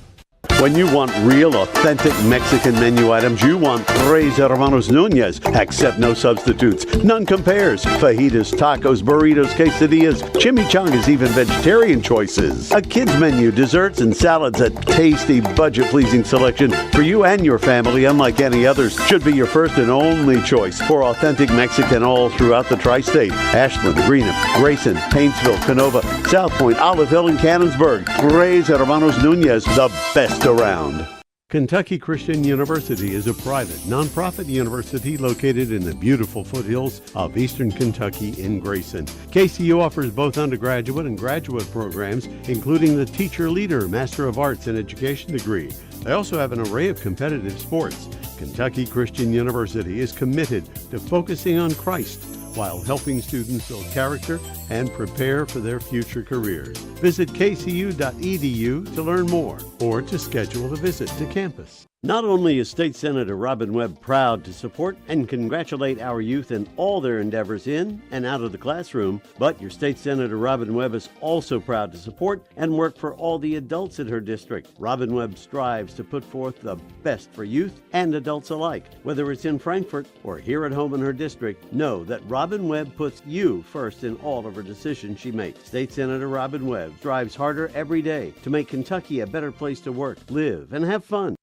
When you want real, authentic Mexican menu items, you want Tres Hermanos Nunez. Accept no substitutes. None compares. Fajitas, tacos, burritos, quesadillas, chimichangas, even vegetarian choices. A kids menu, desserts and salads, a tasty, budget-pleasing selection for you and your family, unlike any others. Should be your first and only choice for authentic Mexican all throughout the tri-state. Ashland, Greenup, Grayson, Paintsville, Canova, South Point, Olive Hill, and Cannonsburg. Tres Hermanos Nunez, the best around. Kentucky Christian University is a private, nonprofit university located in the beautiful foothills of eastern Kentucky in Grayson. KCU offers both undergraduate and graduate programs, including the Teacher Leader Master of Arts in Education degree. They also have an array of competitive sports. Kentucky Christian University is committed to focusing on Christ while helping students build character and prepare for their future careers. Visit kcu.edu to learn more or to schedule a visit to campus. Not only is State Senator Robin Webb proud to support and congratulate our youth in all their endeavors in and out of the classroom, but your State Senator Robin Webb is also proud to support and work for all the adults in her district. Robin Webb strives to put forth the best for youth and adults alike. Whether it's in Frankfort or here at home in her district, know that Robin Webb puts you first in all of her decisions she makes. State Senator Robin Webb strives harder every day to make Kentucky a better place to work, live, and have fun.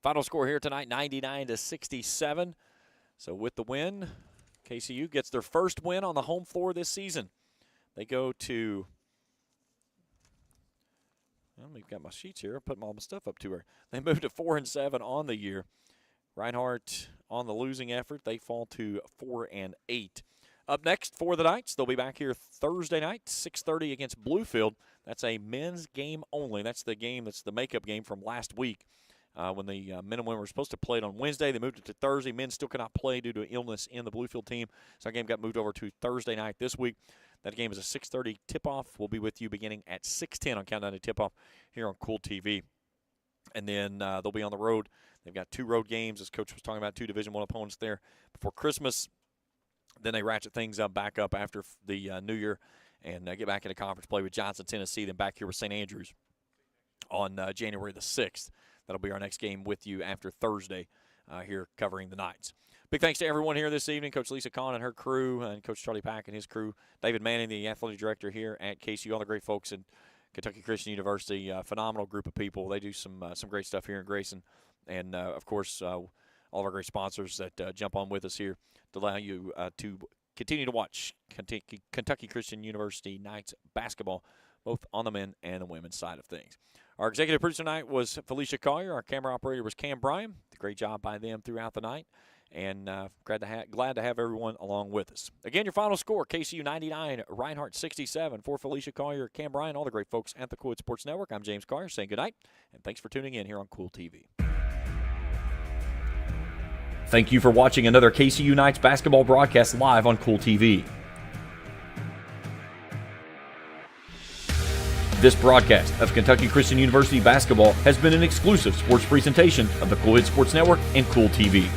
Final score here tonight, 99-67. So with the win, KCU gets their first win on the home floor this season. They go to, well, we've got my sheets here. I'll put all my stuff up to her. They moved to 4-7 on the year. Reinhardt on the losing effort. They fall to 4-8. Up next for the Knights, they'll be back here Thursday night, 6:30 against Bluefield. That's a men's game only. That's the game that's the makeup game from last week. When the men and women were supposed to play it on Wednesday, they moved it to Thursday. Men still cannot play due to illness in the Bluefield team. So that game got moved over to Thursday night this week. That game is a 6:30 tip-off. We'll be with you beginning at 6:10 on Countdown to Tip-Off here on Kool TV. And then they'll be on the road. They've got 2 road games, as Coach was talking about, 2 Division I opponents there before Christmas. Then they ratchet things back up after the New Year and get back into conference play with Johnson, Tennessee, then back here with St. Andrews on January the 6th. That'll be our next game with you after Thursday here covering the Knights. Big thanks to everyone here this evening, Coach Lisa Kahn and her crew, and Coach Charlie Pack and his crew, David Manning, the athletic director here at KCU, all the great folks in Kentucky Christian University, phenomenal group of people. They do some great stuff here in Grayson. And, of course, all of our great sponsors that jump on with us here to allow you to continue to watch Kentucky Christian University Knights basketball, both on the men and the women's side of things. Our executive producer tonight was Felicia Collier. Our camera operator was Cam Bryan. Great job by them throughout the night. And glad to have everyone along with us. Again, your final score, KCU 99, Reinhardt 67. For Felicia Collier, Cam Bryan, all the great folks at the Kool Sports Network, I'm James Collier saying good night, and thanks for tuning in here on Kool TV. Thank you for watching another KCU Knights basketball broadcast live on Kool TV. This broadcast of Kentucky Christian University basketball has been an exclusive sports presentation of the Kool Sports Network and Kool TV.